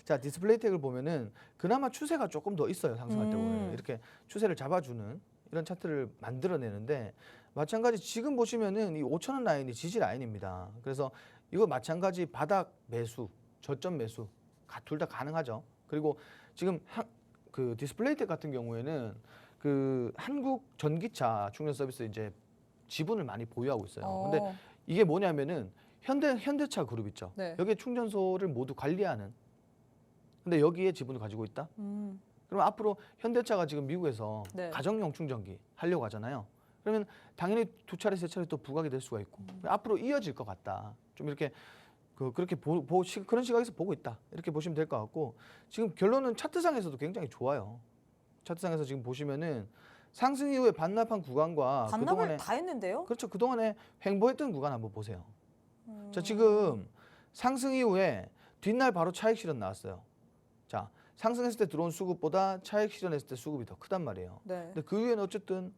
자, 디스플레이텍을 보면은 그나마 추세가 조금 더 있어요. 상승할 때 보면 이렇게 추세를 잡아주는 이런 차트를 만들어내는데 마찬가지 지금 보시면은 이 5,000원 라인이 지지 라인입니다. 그래서 이거 마찬가지 바닥 매수, 저점 매수 둘 다 가능하죠. 그리고 지금 그 디스플레이텍 같은 경우에는 그 한국 전기차 충전 서비스 이제 지분을 많이 보유하고 있어요. 근데 이게 뭐냐면은 현대차 그룹 있죠. 네. 여기에 충전소를 모두 관리하는. 근데 여기에 지분을 가지고 있다. 그럼 앞으로 현대차가 지금 미국에서 네. 가정용 충전기 하려고 하잖아요. 그러면 당연히 두 차례 세 차례 또 부각이 될 수가 있고 앞으로 이어질 것 같다. 좀 이렇게 그렇게 그런 시각에서 보고 있다. 이렇게 보시면 될 것 같고 지금 결론은 차트상에서도 굉장히 좋아요. 차트상에서 지금 보시면은 상승 이후에 반납한 구간과 반납을 그동안에 다 했는데요? 그렇죠. 그동안에 횡보했던 구간 한번 보세요. 자, 지금 상승 이후에 뒷날 바로 차익 실현 나왔어요. 자, 상승했을 때 들어온 수급보다 차익 실현했을 때 수급이 더 크단 말이에요. 네. 근데 그 이후에는 어쨌든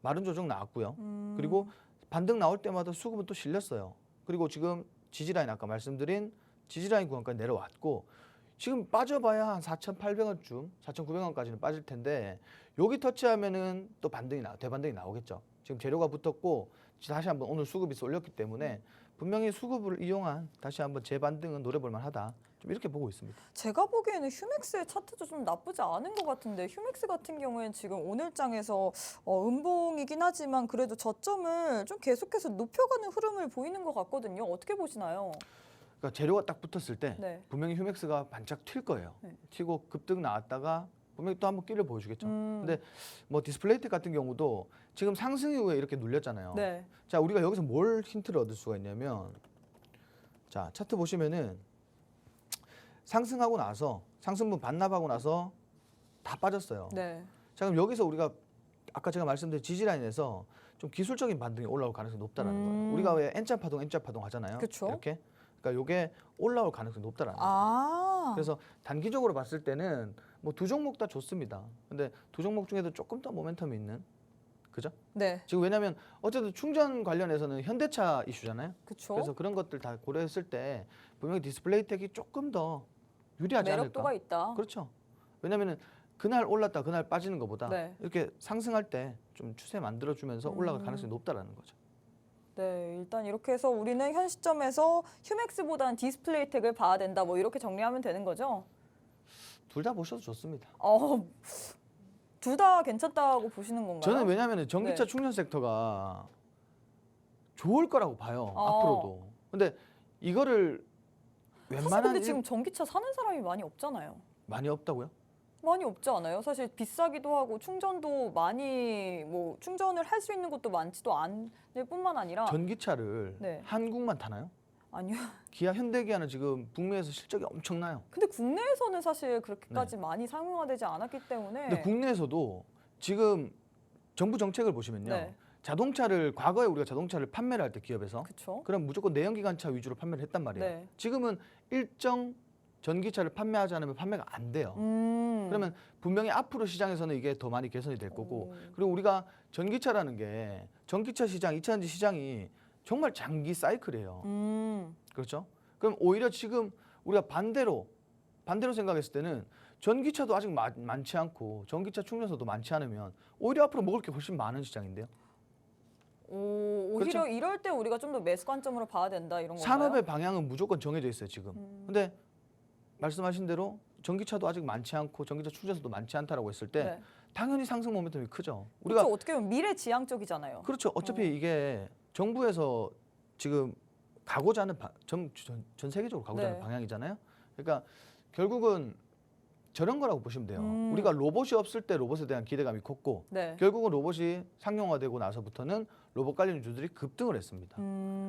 마른 조정 나왔고요. 그리고 반등 나올 때마다 수급은 또 실렸어요. 그리고 지금 지지라인 아까 말씀드린 지지라인 구간까지 내려왔고 지금 빠져봐야 한 4,800원쯤, 4,900원까지는 빠질 텐데 여기 터치하면은 또 대반등이 나오겠죠. 지금 재료가 붙었고 다시 한번 오늘 수급이 쏠렸기 때문에 분명히 수급을 이용한 다시 한번 재반등은 노려볼 만하다. 좀 이렇게 보고 있습니다. 제가 보기에는 휴맥스의 차트도 좀 나쁘지 않은 것 같은데 휴맥스 같은 경우에는 지금 오늘장에서 음봉이긴 하지만 그래도 저점을 좀 계속해서 높여가는 흐름을 보이는 것 같거든요. 어떻게 보시나요? 그러니까 재료가 딱 붙었을 때 네. 분명히 휴맥스가 반짝 튈 거예요. 네. 튀고 급등 나왔다가 분명히 또 한번 끼를 보여주겠죠. 근데 뭐 디스플레이텍 같은 경우도 지금 상승 이후에 이렇게 눌렸잖아요. 네. 자, 우리가 여기서 뭘 힌트를 얻을 수가 있냐면 자, 차트 보시면은 상승하고 나서 상승분 반납하고 나서 다 빠졌어요. 네. 자, 그럼 여기서 우리가 아까 제가 말씀드린 지지라인에서 좀 기술적인 반등이 올라올 가능성이 높다라는 거예요. 우리가 왜 N자 파동 하잖아요. 그쵸. 이렇게. 그러니까 이게 올라올 가능성이 높다라는 거예요. 아. 그래서 단기적으로 봤을 때는 뭐 두 종목 다 좋습니다. 근데 두 종목 중에도 조금 더 모멘텀이 있는, 그죠? 네, 지금 왜냐하면 어쨌든 충전 관련해서는 현대차 이슈잖아요. 그렇죠. 그래서 그런 것들 다 고려했을 때 분명히 디스플레이텍이 조금 더 유리하지 매력도가 않을까? 있다. 그렇죠. 왜냐하면은 그날 올랐다 그날 빠지는 것보다 네. 이렇게 상승할 때 좀 추세 만들어주면서 올라갈 가능성이 높다라는 거죠. 네, 일단 이렇게 해서 우리는 현 시점에서 휴맥스보다는 디스플레이텍을 봐야 된다. 뭐 이렇게 정리하면 되는 거죠. 둘 다 보셔도 좋습니다. 둘 다 괜찮다고 보시는 건가요? 저는 왜냐하면 전기차 네. 충전 섹터가 좋을 거라고 봐요. 어. 앞으로도. 근데 이거를 사실 웬만한 근데 지금 전기차 사는 사람이 많이 없잖아요. 많이 없다고요? 많이 없지 않아요? 사실 비싸기도 하고 충전도 많이 뭐 충전을 할 수 있는 것도 많지도 않을 뿐만 아니라 전기차를 네. 한국만 타나요? 아니요. 기아, 현대기아는 지금 북미에서 실적이 엄청나요. 근데 국내에서는 사실 그렇게까지 많이 상용화되지 않았기 때문에 근데 국내에서도 지금 정부 정책을 보시면요. 네. 자동차를 과거에 우리가 자동차를 판매를 할 때 기업에서 그렇죠. 그럼 무조건 내연기관차 위주로 판매를 했단 말이에요. 네. 지금은 일정 전기차를 판매하지 않으면 판매가 안 돼요. 그러면 분명히 앞으로 시장에서는 이게 더 많이 개선이 될 거고 그리고 우리가 전기차라는 게 전기차 시장, 2차전지 시장이 정말 장기 사이클이에요. 그렇죠? 그럼 오히려 지금 우리가 반대로 생각했을 때는 전기차도 아직 많지 않고 전기차 충전소도 많지 않으면 오히려 앞으로 먹을 게 훨씬 많은 시장인데요. 오히려 그렇죠? 이럴 때 우리가 좀 더 매수 관점으로 봐야 된다 이런 건가요? 산업의 방향은 무조건 정해져 있어요, 지금. 근데 말씀하신 대로 전기차도 아직 많지 않고 전기차 충전소도 많지 않다라고 했을 때 네. 당연히 상승 모멘텀이 크죠. 우리가 그렇죠. 어떻게 보면 미래지향적이잖아요. 그렇죠. 어차피 이게 정부에서 지금 가고자 하는 전 세계적으로 가고자 하는 네. 방향이잖아요. 그러니까 결국은 저런 거라고 보시면 돼요. 음. 우리가 로봇이 없을 때 로봇에 대한 기대감이 컸고 네. 결국은 로봇이 상용화되고 나서부터는 로봇 관련주들이 급등을 했습니다.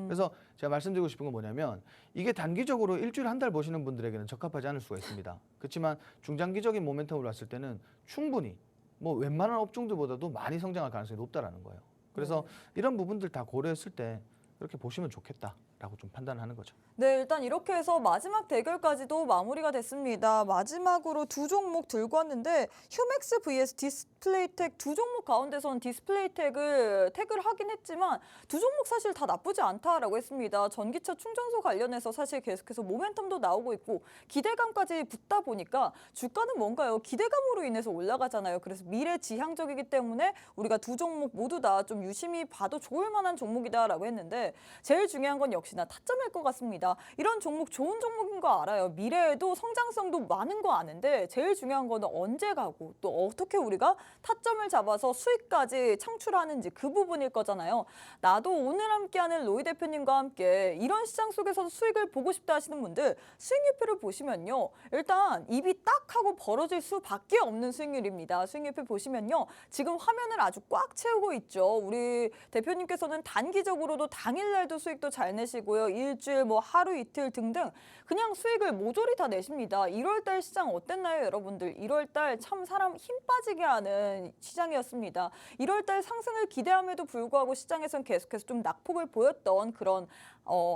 그래서 제가 말씀드리고 싶은 건 뭐냐면 이게 단기적으로 일주일 한 달 보시는 분들에게는 적합하지 않을 수가 있습니다. 그렇지만 중장기적인 모멘텀으로 봤을 때는 충분히 뭐 웬만한 업종들보다도 많이 성장할 가능성이 높다라는 거예요. 그래서 이런 부분들 다 고려했을 때 이렇게 보시면 좋겠다라고 좀 판단하는 거죠. 네, 일단 이렇게 해서 마지막 대결까지도 마무리가 됐습니다. 마지막으로 두 종목 들고 왔는데 휴맥스 vs 디스플레이텍 두 종목 가운데서는 디스플레이텍을 택을 하긴 했지만 두 종목 사실 다 나쁘지 않다라고 했습니다. 전기차 충전소 관련해서 사실 계속해서 모멘텀도 나오고 있고 기대감까지 붙다 보니까 주가는 뭔가요? 기대감으로 인해서 올라가잖아요. 그래서 미래지향적이기 때문에 우리가 두 종목 모두 다 좀 유심히 봐도 좋을 만한 종목이다라고 했는데 제일 중요한 건 역시나 타점일 것 같습니다. 이런 종목 좋은 종목인 거 알아요. 미래에도 성장성도 많은 거 아는데 제일 중요한 거는 언제 가고 또 어떻게 우리가 타점을 잡아서 수익까지 창출하는지 그 부분일 거잖아요. 나도 오늘 함께하는 로이 대표님과 함께 이런 시장 속에서 수익을 보고 싶다 하시는 분들 수익률표를 보시면요. 일단 입이 딱 하고 벌어질 수밖에 없는 수익률입니다. 수익률표 보시면요. 지금 화면을 아주 꽉 채우고 있죠. 우리 대표님께서는 단기적으로도 당일날도 수익도 잘 내시고요. 일주일 뭐 하루 이틀 등등 그냥 수익을 모조리 다 내십니다. 1월달 시장 어땠나요, 여러분들? 1월달 참 사람 힘 빠지게 하는 시장이었습니다. 1월달 상승을 기대함에도 불구하고 시장에선 계속해서 좀 낙폭을 보였던 그런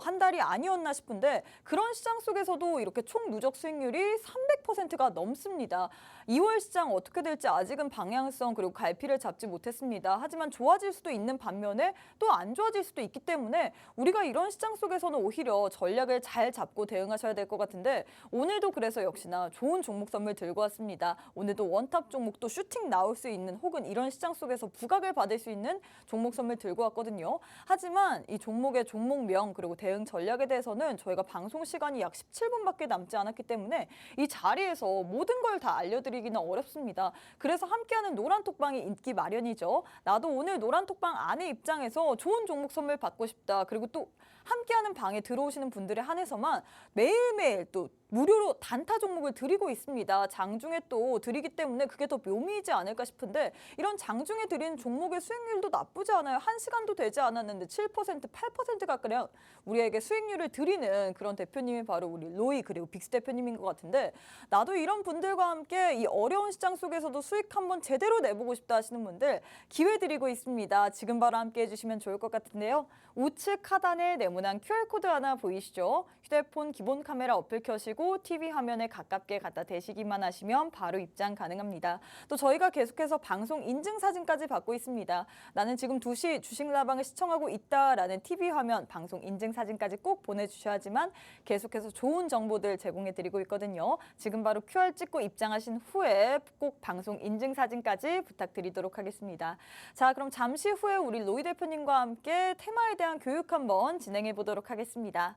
한 달이 아니었나 싶은데 그런 시장 속에서도 이렇게 총 누적 수익률이 300%가 넘습니다. 2월 시장 어떻게 될지 아직은 방향성 그리고 갈피를 잡지 못했습니다. 하지만 좋아질 수도 있는 반면에 또 안 좋아질 수도 있기 때문에 우리가 이런 시장 속에서는 오히려 전략을 잘 잡고 대응하셔야 될 것 같은데 오늘도 그래서 역시나 좋은 종목 선물 들고 왔습니다. 오늘도 원탑 종목도 슈팅 나올 수 있는 혹은 이런 시장 속에서 부각을 받을 수 있는 종목 선물 들고 왔거든요. 하지만 이 종목의 종목명 그리고 대응 전략에 대해서는 저희가 방송 시간이 약 17분밖에 남지 않았기 때문에 이 자리에서 모든 걸 다 알려드리기는 어렵습니다. 그래서 함께하는 노란톡방이 인기 마련이죠. 나도 오늘 노란톡방 안에 입장해서 좋은 종목 선물 받고 싶다. 그리고 또 함께하는 방에 들어오시는 분들에 한해서만 매일매일 또 무료로 단타 종목을 드리고 있습니다. 장중에 또 드리기 때문에 그게 더 묘미이지 않을까 싶은데 이런 장중에 드리는 종목의 수익률도 나쁘지 않아요. 1시간도 되지 않았는데 7%, 8%가 그냥 우리에게 수익률을 드리는 그런 대표님이 바로 우리 로이 그리고 빅스 대표님인 것 같은데 나도 이런 분들과 함께 이 어려운 시장 속에서도 수익 한번 제대로 내보고 싶다 하시는 분들 기회 드리고 있습니다. 지금 바로 함께 해주시면 좋을 것 같은데요. 우측 하단에 네모난 QR코드 하나 보이시죠? 휴대폰 기본 카메라 어플 켜시고 TV 화면에 가깝게 갖다 대시기만 하시면 바로 입장 가능합니다. 또 저희가 계속해서 방송 인증 사진까지 받고 있습니다. 나는 지금 2시 주식라방을 시청하고 있다라는 TV 화면 방송 인증 사진까지 꼭 보내주셔야지만 계속해서 좋은 정보들 제공해드리고 있거든요. 지금 바로 QR 찍고 입장하신 후에 꼭 방송 인증 사진까지 부탁드리도록 하겠습니다. 자, 그럼 잠시 후에 우리 로이 대표님과 함께 테마에 대한 교육 한번 진행해 보도록 하겠습니다.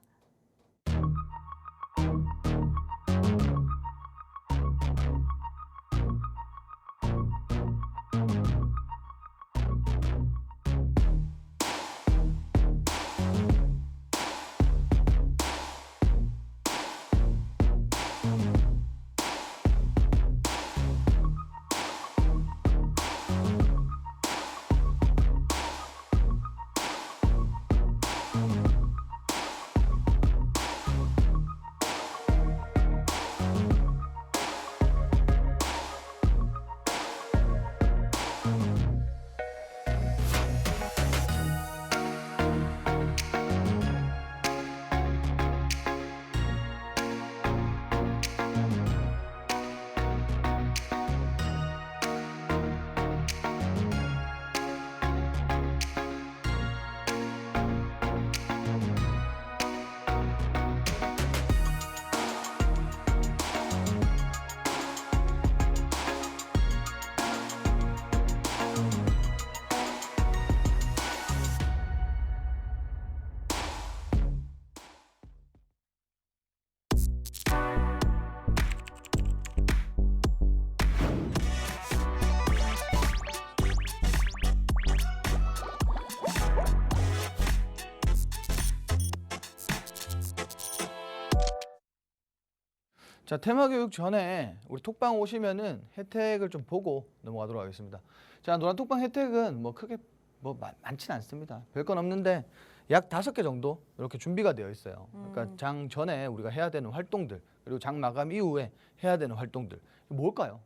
자, 테마 교육 전에 우리 톡방 오시면은 혜택을 좀 보고 넘어가도록 하겠습니다. 자, 노란 톡방 혜택은 뭐 크게 많지는 않습니다. 별건 없는데 약 5개 정도 이렇게 준비가 되어 있어요. 그러니까 장 전에 우리가 해야 되는 활동들, 그리고 장 마감 이후에 해야 되는 활동들. 뭘까요?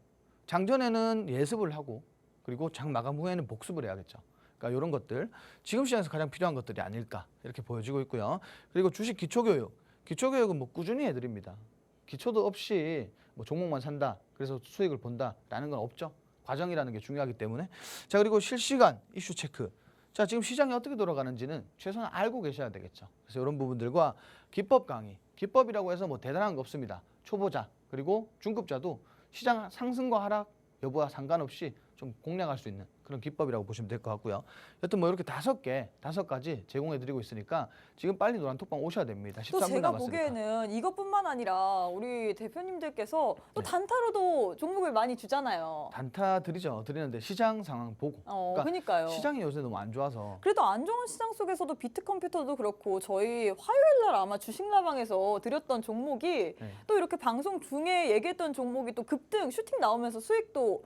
장 전에는 예습을 하고 그리고 장 마감 후에는 복습을 해야겠죠. 그러니까 이런 것들 지금 시장에서 가장 필요한 것들이 아닐까 이렇게 보여지고 있고요. 그리고 주식 기초교육, 기초교육은 뭐 꾸준히 해드립니다. 기초도 없이 뭐 종목만 산다, 그래서 수익을 본다라는 건 없죠. 과정이라는 게 중요하기 때문에. 자, 그리고 실시간 이슈 체크. 자, 지금 시장이 어떻게 돌아가는지는 최소한 알고 계셔야 되겠죠. 그래서 이런 부분들과 기법 강의. 기법이라고 해서 뭐 대단한 거 없습니다. 초보자 그리고 중급자도 시장 상승과 하락 여부와 상관없이 좀 공략할 수 있는 그런 기법이라고 보시면 될 것 같고요. 여튼 뭐 이렇게 5가지 제공해드리고 있으니까 지금 빨리 노란 톡방 오셔야 됩니다. 13분 또 제가 남았으니까. 보기에는 이것뿐만 아니라 우리 대표님들께서 또 네. 단타로도 종목을 많이 주잖아요. 단타 드리는데 시장 상황 보고. 그러니까요. 시장이 요새 너무 안 좋아서. 그래도 안 좋은 시장 속에서도 비트컴퓨터도 그렇고 저희 화요일 날 아마 주식라방에서 드렸던 종목이 네. 또 이렇게 방송 중에 얘기했던 종목이 또 급등 슈팅 나오면서 수익도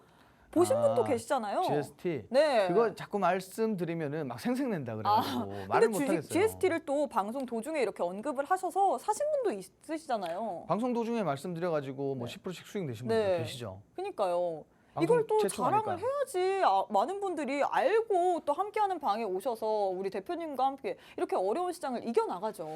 보신 분도 계시잖아요. GST. 네. 그거 자꾸 말씀드리면은 막 생색낸다 그래가지고 말을 못 하겠어요. GST를 또 방송 도중에 이렇게 언급을 하셔서 사신 분도 있으시잖아요. 방송 도중에 말씀드려가지고 뭐 네. 10%씩 수익 내신 네. 분들 계시죠. 그러니까요. 방송 이걸 또 최초 자랑을 아닐까요? 해야지 많은 분들이 알고 또 함께하는 방에 오셔서 우리 대표님과 함께 이렇게 어려운 시장을 이겨나가죠.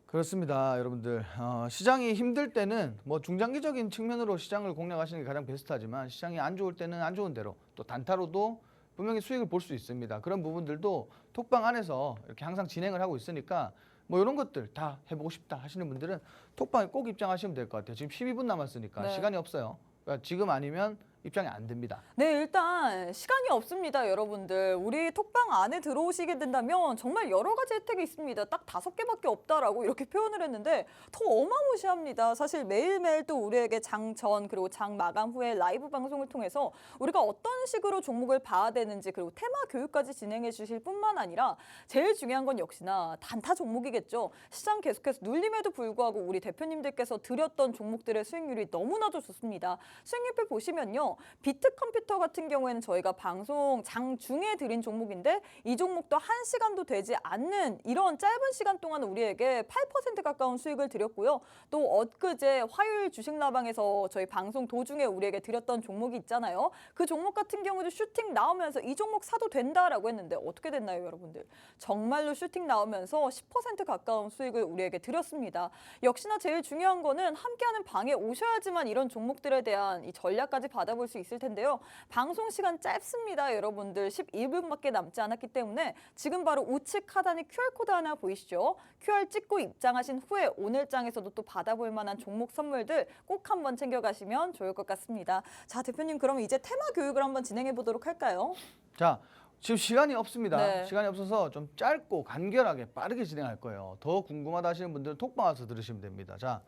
그렇습니다, 여러분들. 시장이 힘들 때는 뭐 중장기적인 측면으로 시장을 공략하시는 게 가장 베스트하지만 시장이 안 좋을 때는 안 좋은 대로 또 단타로도 분명히 수익을 볼 수 있습니다. 그런 부분들도 톡방 안에서 이렇게 항상 진행을 하고 있으니까 뭐 이런 것들 다 해보고 싶다 하시는 분들은 톡방에 꼭 입장하시면 될 것 같아요. 지금 12분 남았으니까 네. 시간이 없어요. 그러니까 지금 아니면 입장이 안 됩니다. 네, 일단 시간이 없습니다, 여러분들. 우리 톡방 안에 들어오시게 된다면 정말 여러 가지 혜택이 있습니다. 딱 5개밖에 없다라고 이렇게 표현을 했는데 더 어마무시합니다. 사실 매일매일 또 우리에게 장 전 그리고 장 마감 후에 라이브 방송을 통해서 우리가 어떤 식으로 종목을 봐야 되는지 그리고 테마 교육까지 진행해 주실 뿐만 아니라 제일 중요한 건 역시나 단타 종목이겠죠. 시장 계속해서 눌림에도 불구하고 우리 대표님들께서 드렸던 종목들의 수익률이 너무나도 좋습니다. 수익률표 보시면요. 비트 컴퓨터 같은 경우에는 저희가 방송 장중에 드린 종목인데 이 종목도 1시간도 되지 않는 이런 짧은 시간 동안 우리에게 8% 가까운 수익을 드렸고요. 또 엊그제 화요일 주식라방에서 저희 방송 도중에 우리에게 드렸던 종목이 있잖아요. 그 종목 같은 경우도 슈팅 나오면서 이 종목 사도 된다라고 했는데 어떻게 됐나요, 여러분들? 정말로 슈팅 나오면서 10% 가까운 수익을 우리에게 드렸습니다. 역시나 제일 중요한 거는 함께하는 방에 오셔야지만 이런 종목들에 대한 이 전략까지 받아볼 수 있을 텐데요. 방송 시간 짧습니다, 여러분들. 12분밖에 남지 않았기 때문에 지금 바로 우측 하단에 QR코드 하나 보이시죠? QR 찍고 입장하신 후에 오늘 장에서도 또 받아볼 만한 종목 선물들 꼭 한번 챙겨가시면 좋을 것 같습니다. 자, 대표님 그럼 이제 테마 교육을 한번 진행해 보도록 할까요? 자, 지금 시간이 없습니다. 네. 시간이 없어서 좀 짧고 간결하게 빠르게 진행할 거예요. 더 궁금하다 하시는 분들은 톡방 와서 들으시면 됩니다. 자,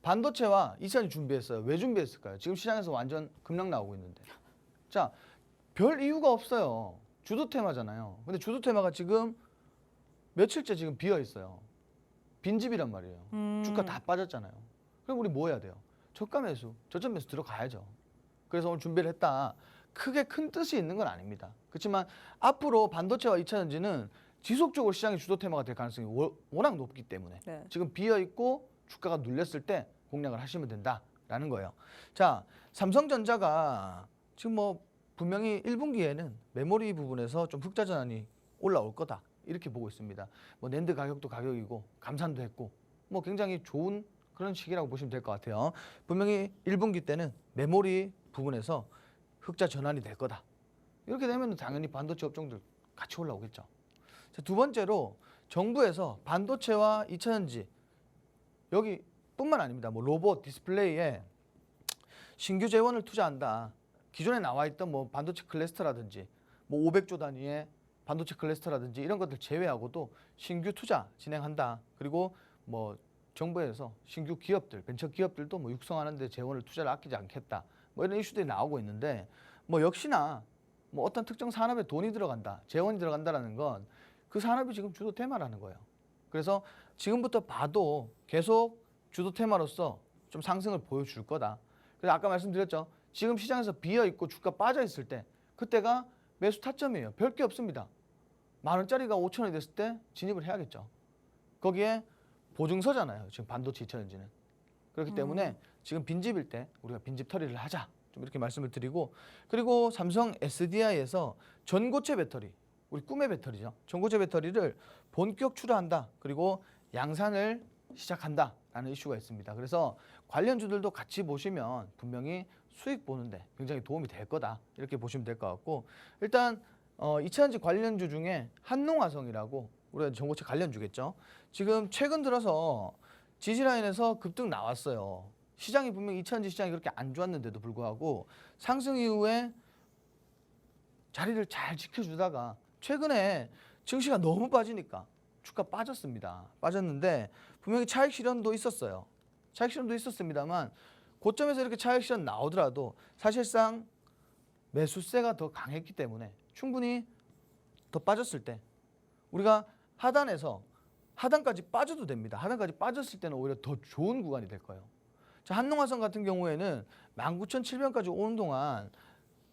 반도체와 이찬이 준비했어요. 왜 준비했을까요? 지금 시장에서 완전 급락 나오고 있는데. 자, 별 이유가 없어요. 주도 테마잖아요. 근데 주도 테마가 지금 며칠째 지금 비어 있어요. 빈집이란 말이에요. 주가 다 빠졌잖아요. 그럼 우리 뭐 해야 돼요? 저가 매수, 저점 매수 들어가야죠. 그래서 오늘 준비를 했다. 크게 큰 뜻이 있는 건 아닙니다. 그렇지만 앞으로 반도체와 2차전지는 지속적으로 시장의 주도 테마가 될 가능성이 워낙 높기 때문에 네. 지금 비어 있고 주가가 눌렸을 때 공략을 하시면 된다라는 거예요. 자, 삼성전자가 지금 뭐 분명히 1분기에는 메모리 부분에서 좀 흑자 전환이 올라올 거다 이렇게 보고 있습니다. 뭐 낸드 가격도 가격이고 감산도 했고 뭐 굉장히 좋은 그런 시기라고 보시면 될 것 같아요. 분명히 1분기 때는 메모리 부분에서 흑자 전환이 될 거다. 이렇게 되면 당연히 반도체 업종들 같이 올라오겠죠. 자, 두 번째로 정부에서 반도체와 2차전지 여기뿐만 아닙니다. 뭐 로봇 디스플레이에 신규 재원을 투자한다. 기존에 나와 있던 뭐 반도체 클래스터라든지 뭐 500조 단위의 반도체 클래스터라든지 이런 것들 제외하고도 신규 투자 진행한다. 그리고 뭐 정부에서 신규 기업들, 벤처 기업들도 뭐 육성하는 데 재원을 투자를 아끼지 않겠다. 뭐 이런 이슈들이 나오고 있는데 뭐 역시나 뭐 어떤 특정 산업에 돈이 들어간다, 재원이 들어간다라는 건 그 산업이 지금 주도 테마라는 거예요. 그래서 지금부터 봐도 계속 주도 테마로서 좀 상승을 보여줄 거다. 그래서 아까 말씀드렸죠. 지금 시장에서 비어 있고 주가 빠져 있을 때 그때가 매수 타점이에요. 별 게 없습니다. 10,000원짜리가 5,000원이 됐을 때 진입을 해야겠죠. 거기에 보증서잖아요. 지금 반도체 2차전지는. 그렇기 때문에 지금 빈집일 때 우리가 빈집 처리를 하자. 좀 이렇게 말씀을 드리고, 그리고 삼성 SDI에서 전고체 배터리, 우리 꿈의 배터리죠. 전고체 배터리를 본격 출하한다. 그리고 양산을 시작한다라는 이슈가 있습니다. 그래서 관련주들도 같이 보시면 분명히 수익 보는데 굉장히 도움이 될 거다. 이렇게 보시면 될 것 같고, 일단 2차전지 관련주 중에 한농화성이라고 우리가 전고체 관련주겠죠. 지금 최근 들어서 지지라인에서 급등 나왔어요. 시장이 분명히 2차전지 시장이 그렇게 안 좋았는데도 불구하고 상승 이후에 자리를 잘 지켜주다가 최근에 증시가 너무 빠지니까 주가 빠졌습니다. 빠졌는데 분명히 차익 실현도 있었어요. 차익 실현도 있었습니다만 고점에서 이렇게 차익 실현 나오더라도 사실상 매수세가 더 강했기 때문에 충분히 더 빠졌을 때 우리가 하단까지 빠져도 됩니다. 하단까지 빠졌을 때는 오히려 더 좋은 구간이 될 거예요. 자, 한농화성 같은 경우에는 19,700원까지 오는 동안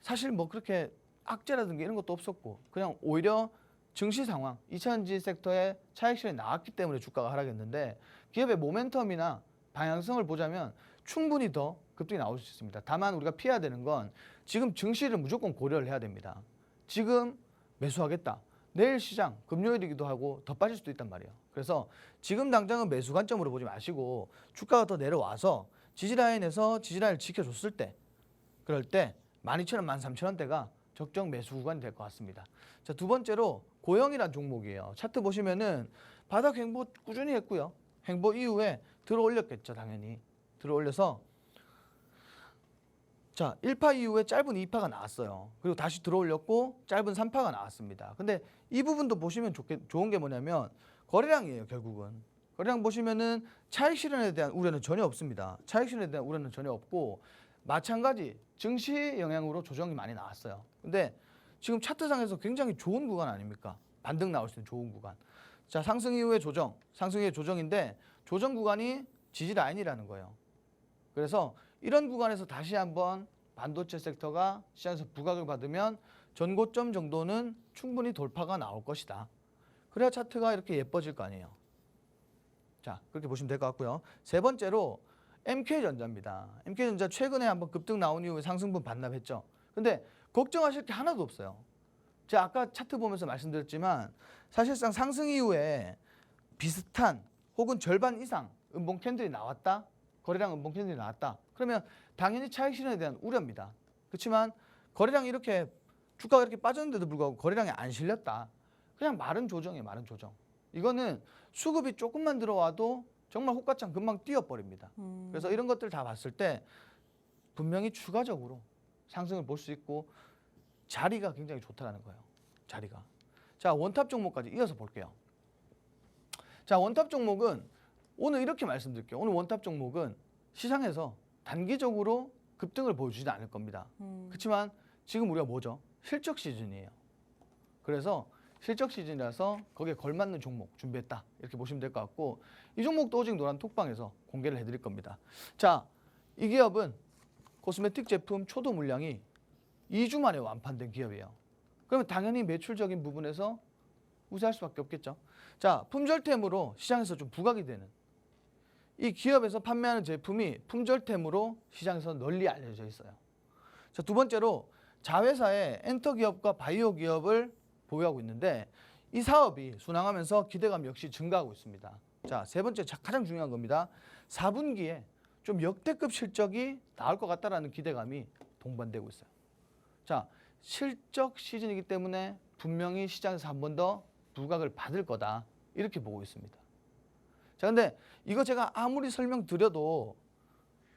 사실 뭐 그렇게 악재라든가 이런 것도 없었고 그냥 오히려 증시 상황, 2차전지 섹터의 차익 실현이 나왔기 때문에 주가가 하락했는데 기업의 모멘텀이나 방향성을 보자면 충분히 더 급등이 나올 수 있습니다. 다만 우리가 피해야 되는 건 지금 증시를 무조건 고려를 해야 됩니다. 지금 매수하겠다. 내일 시장 금요일이기도 하고 더 빠질 수도 있단 말이에요. 그래서 지금 당장은 매수 관점으로 보지 마시고 주가가 더 내려와서 지지라인에서 지지라인을 지켜줬을 때 그럴 때 12,000원, 13,000원대가 적정 매수 구간이 될 것 같습니다. 자, 두 번째로 고영이란 종목이에요. 차트 보시면은 바닥 횡보 꾸준히 했고요. 횡보 이후에 들어 올렸겠죠, 당연히. 들어 올려서 자, 1파 이후에 짧은 2파가 나왔어요. 그리고 다시 들어 올렸고 짧은 3파가 나왔습니다. 근데 이 부분도 보시면 좋은 게 뭐냐면 거래량이에요, 결국은. 거래량 보시면은 차익 실현에 대한 우려는 전혀 없습니다. 차익 실현에 대한 우려는 전혀 없고 마찬가지 증시 영향으로 조정이 많이 나왔어요. 근데 지금 차트상에서 굉장히 좋은 구간 아닙니까? 반등 나올 수 있는 좋은 구간. 자, 상승 이후의 조정, 상승 이후의 조정인데 조정 구간이 지지 라인이라는 거예요. 그래서 이런 구간에서 다시 한번 반도체 섹터가 시장에서 부각을 받으면 전고점 정도는 충분히 돌파가 나올 것이다. 그래야 차트가 이렇게 예뻐질 거 아니에요. 자, 그렇게 보시면 될 것 같고요. 세 번째로 MK전자입니다. MK전자 최근에 한번 급등 나온 이후에 상승분 반납했죠. 근데 걱정하실 게 하나도 없어요. 제가 아까 차트 보면서 말씀드렸지만 사실상 상승 이후에 비슷한 혹은 절반 이상 음봉 캔들이 나왔다. 거래량 음봉 캔들이 나왔다. 그러면 당연히 차익 실현에 대한 우려입니다. 그렇지만 거래량이 이렇게 주가가 이렇게 빠졌는데도 불구하고 거래량이 안 실렸다. 그냥 마른 조정이에요. 마른 조정. 이거는 수급이 조금만 들어와도 정말 호가창 금방 뛰어버립니다. 그래서 이런 것들 다 봤을 때 분명히 추가적으로 상승을 볼 수 있고 자리가 굉장히 좋다라는 거예요. 자리가. 자, 원탑 종목까지 이어서 볼게요. 자, 원탑 종목은 오늘 이렇게 말씀드릴게요. 오늘 원탑 종목은 시장에서 단기적으로 급등을 보여주지 않을 겁니다. 그렇지만 지금 우리가 뭐죠? 실적 시즌이에요. 그래서 실적 시즌이라서 거기에 걸맞는 종목 준비했다. 이렇게 보시면 될 것 같고 이 종목도 오직 노란 톡방에서 공개를 해드릴 겁니다. 자, 이 기업은 코스메틱 제품 초도 물량이 2주 만에 완판된 기업이에요. 그러면 당연히 매출적인 부분에서 우세할 수밖에 없겠죠. 자, 품절템으로 시장에서 좀 부각이 되는 이 기업에서 판매하는 제품이 품절템으로 시장에서 널리 알려져 있어요. 자, 두 번째로 자회사의 엔터 기업과 바이오 기업을 보유하고 있는데 이 사업이 순항하면서 기대감 역시 증가하고 있습니다. 자, 세 번째 가장 중요한 겁니다. 4분기에 좀 역대급 실적이 나올 것 같다라는 기대감이 동반되고 있어요. 자, 실적 시즌이기 때문에 분명히 시장에서 한 번 더 부각을 받을 거다. 이렇게 보고 있습니다. 자, 근데 이거 제가 아무리 설명드려도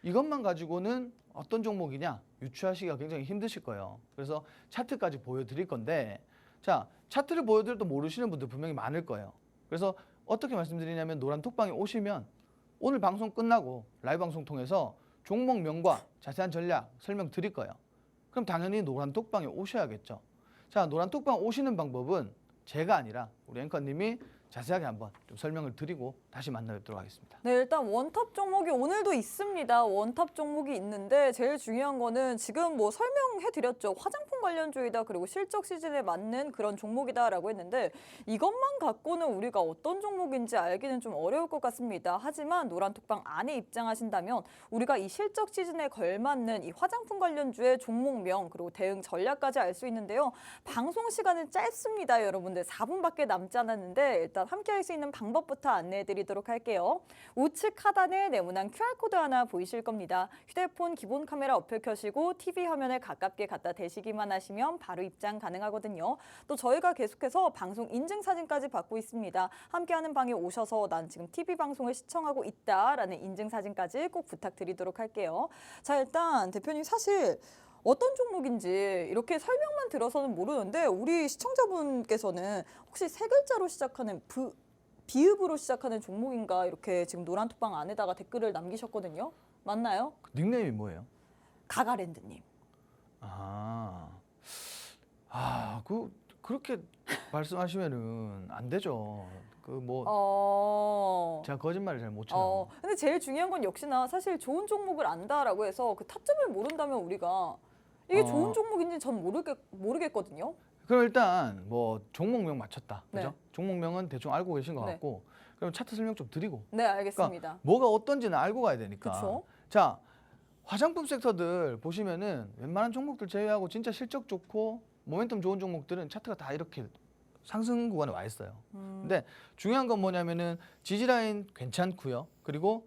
이것만 가지고는 어떤 종목이냐 유추하시기가 굉장히 힘드실 거예요. 그래서 차트까지 보여드릴 건데 자, 차트를 보여드려도 모르시는 분들 분명히 많을 거예요. 그래서 어떻게 말씀드리냐면 노란 톡방에 오시면 오늘 방송 끝나고 라이브 방송 통해서 종목명과 자세한 전략 설명드릴 거예요. 그럼 당연히 노란 톡방에 오셔야겠죠. 자, 노란 톡방 오시는 방법은 제가 아니라 우리 앵커님이 자세하게 한번 좀 설명을 드리고 다시 만나뵙도록 하겠습니다. 네, 일단 원탑 종목이 오늘도 있습니다. 원탑 종목이 있는데 제일 중요한 거는 지금 뭐 설명해드렸죠. 화장품 관련주이다 그리고 실적 시즌에 맞는 그런 종목이다라고 했는데 이것만 갖고는 우리가 어떤 종목인지 알기는 좀 어려울 것 같습니다. 하지만 노란톡방 안에 입장하신다면 우리가 이 실적 시즌에 걸맞는 이 화장품 관련주의 종목명 그리고 대응 전략까지 알 수 있는데요. 방송 시간은 짧습니다. 여러분들 4분밖에 남지 않았는데 일단 함께 할 수 있는 방법부터 안내해 드리도록 할게요. 우측 하단에 네모난 QR코드 하나 보이실 겁니다. 휴대폰 기본 카메라 어플 켜시고 TV 화면에 가깝게 갖다 대시기만 하시면 바로 입장 가능하거든요. 또 저희가 계속해서 방송 인증 사진까지 받고 있습니다. 함께하는 방에 오셔서 난 지금 TV 방송을 시청하고 있다라는 인증 사진까지 꼭 부탁드리도록 할게요. 자, 일단 대표님 사실 어떤 종목인지 이렇게 설명만 들어서는 모르는데 우리 시청자분께서는 혹시 세 글자로 시작하는 비읍으로 시작하는 종목인가 이렇게 지금 노란톡방 안에다가 댓글을 남기셨거든요. 맞나요? 닉네임이 뭐예요? 가가랜드님. 그렇게 말씀하시면은 안 되죠. 제가 거짓말을 잘 못 쳐요. 근데 제일 중요한 건 역시나 사실 좋은 종목을 안다라고 해서 그 타점을 모른다면 우리가 이게 좋은 종목인지 전 모르겠거든요. 그럼 일단 뭐 종목명 맞췄다. 그죠? 네. 종목명은 대충 알고 계신 것 네. 같고 그럼 차트 설명 좀 드리고. 네, 알겠습니다. 그러니까 뭐가 어떤지는 알고 가야 되니까. 그쵸. 자, 화장품 섹터들 보시면은 웬만한 종목들 제외하고 진짜 실적 좋고 모멘텀 좋은 종목들은 차트가 다 이렇게 상승 구간에 와 있어요. 근데 중요한 건 뭐냐면은 지지라인 괜찮고요. 그리고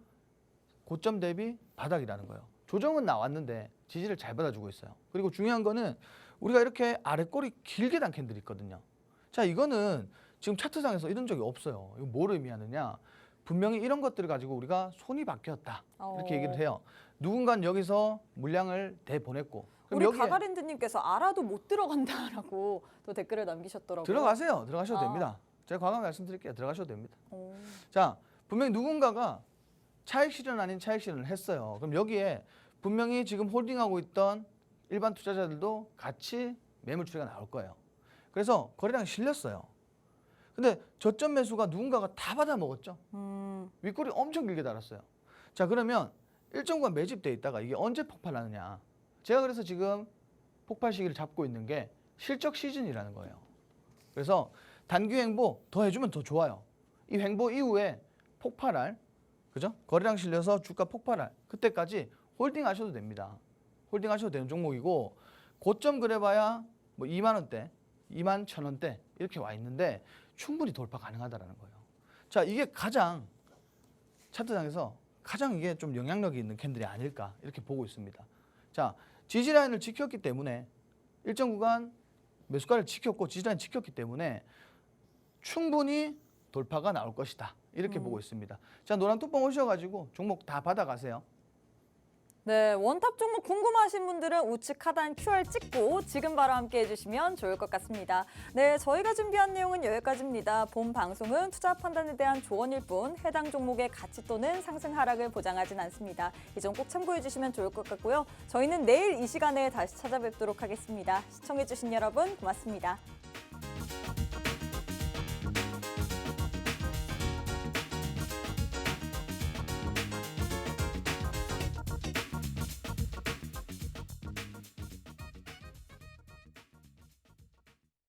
고점 대비 바닥이라는 거예요. 조정은 나왔는데 지지를 잘 받아주고 있어요. 그리고 중요한 거는 우리가 이렇게 아래 꼬리 길게 단 캔들이 있거든요. 자, 이거는 지금 차트상에서 이런 적이 없어요. 이거 뭘 의미하느냐? 분명히 이런 것들을 가지고 우리가 손이 바뀌었다. 이렇게 얘기를 해요. 누군가는 여기서 물량을 대보냈고 우리 가가랜드님께서 알아도 못 들어간다라고 또 댓글을 남기셨더라고요. 들어가세요. 들어가셔도 됩니다. 제가 과감히 말씀드릴게요. 들어가셔도 됩니다. 오. 자, 분명히 누군가가 차익 실현 아닌 차익 실현을 했어요. 그럼 여기에 분명히 지금 홀딩하고 있던 일반 투자자들도 같이 매물 추이가 나올 거예요. 그래서 거래량이 실렸어요. 근데 저점 매수가 누군가가 다 받아 먹었죠. 윗꼬리 엄청 길게 달았어요. 자, 그러면 일정 구간 매집돼 있다가 이게 언제 폭발하느냐. 제가 그래서 지금 폭발 시기를 잡고 있는 게 실적 시즌이라는 거예요. 그래서 단기 횡보 더 해주면 더 좋아요. 이 횡보 이후에 폭발할, 그죠? 거래량 실려서 주가 폭발할 그때까지 홀딩 하셔도 됩니다. 홀딩 하셔도 되는 종목이고 고점 그래봐야 뭐 2만 원대, 2만 1,000원대 이렇게 와 있는데 충분히 돌파 가능하다라는 거예요. 자, 이게 가장 차트상에서 가장 이게 좀 영향력이 있는 캔들이 아닐까 이렇게 보고 있습니다. 자, 지지라인을 지켰기 때문에 일정 구간 매수가를 지켰고 지지라인 지켰기 때문에 충분히 돌파가 나올 것이다 이렇게 보고 있습니다. 자, 노란 뚜껑 오셔가지고 종목 다 받아가세요. 네, 원탑 종목 궁금하신 분들은 우측 하단 QR 찍고 지금 바로 함께 해주시면 좋을 것 같습니다. 네, 저희가 준비한 내용은 여기까지입니다. 본 방송은 투자 판단에 대한 조언일 뿐 해당 종목의 가치 또는 상승 하락을 보장하진 않습니다. 이 점 꼭 참고해 주시면 좋을 것 같고요. 저희는 내일 이 시간에 다시 찾아뵙도록 하겠습니다. 시청해 주신 여러분 고맙습니다.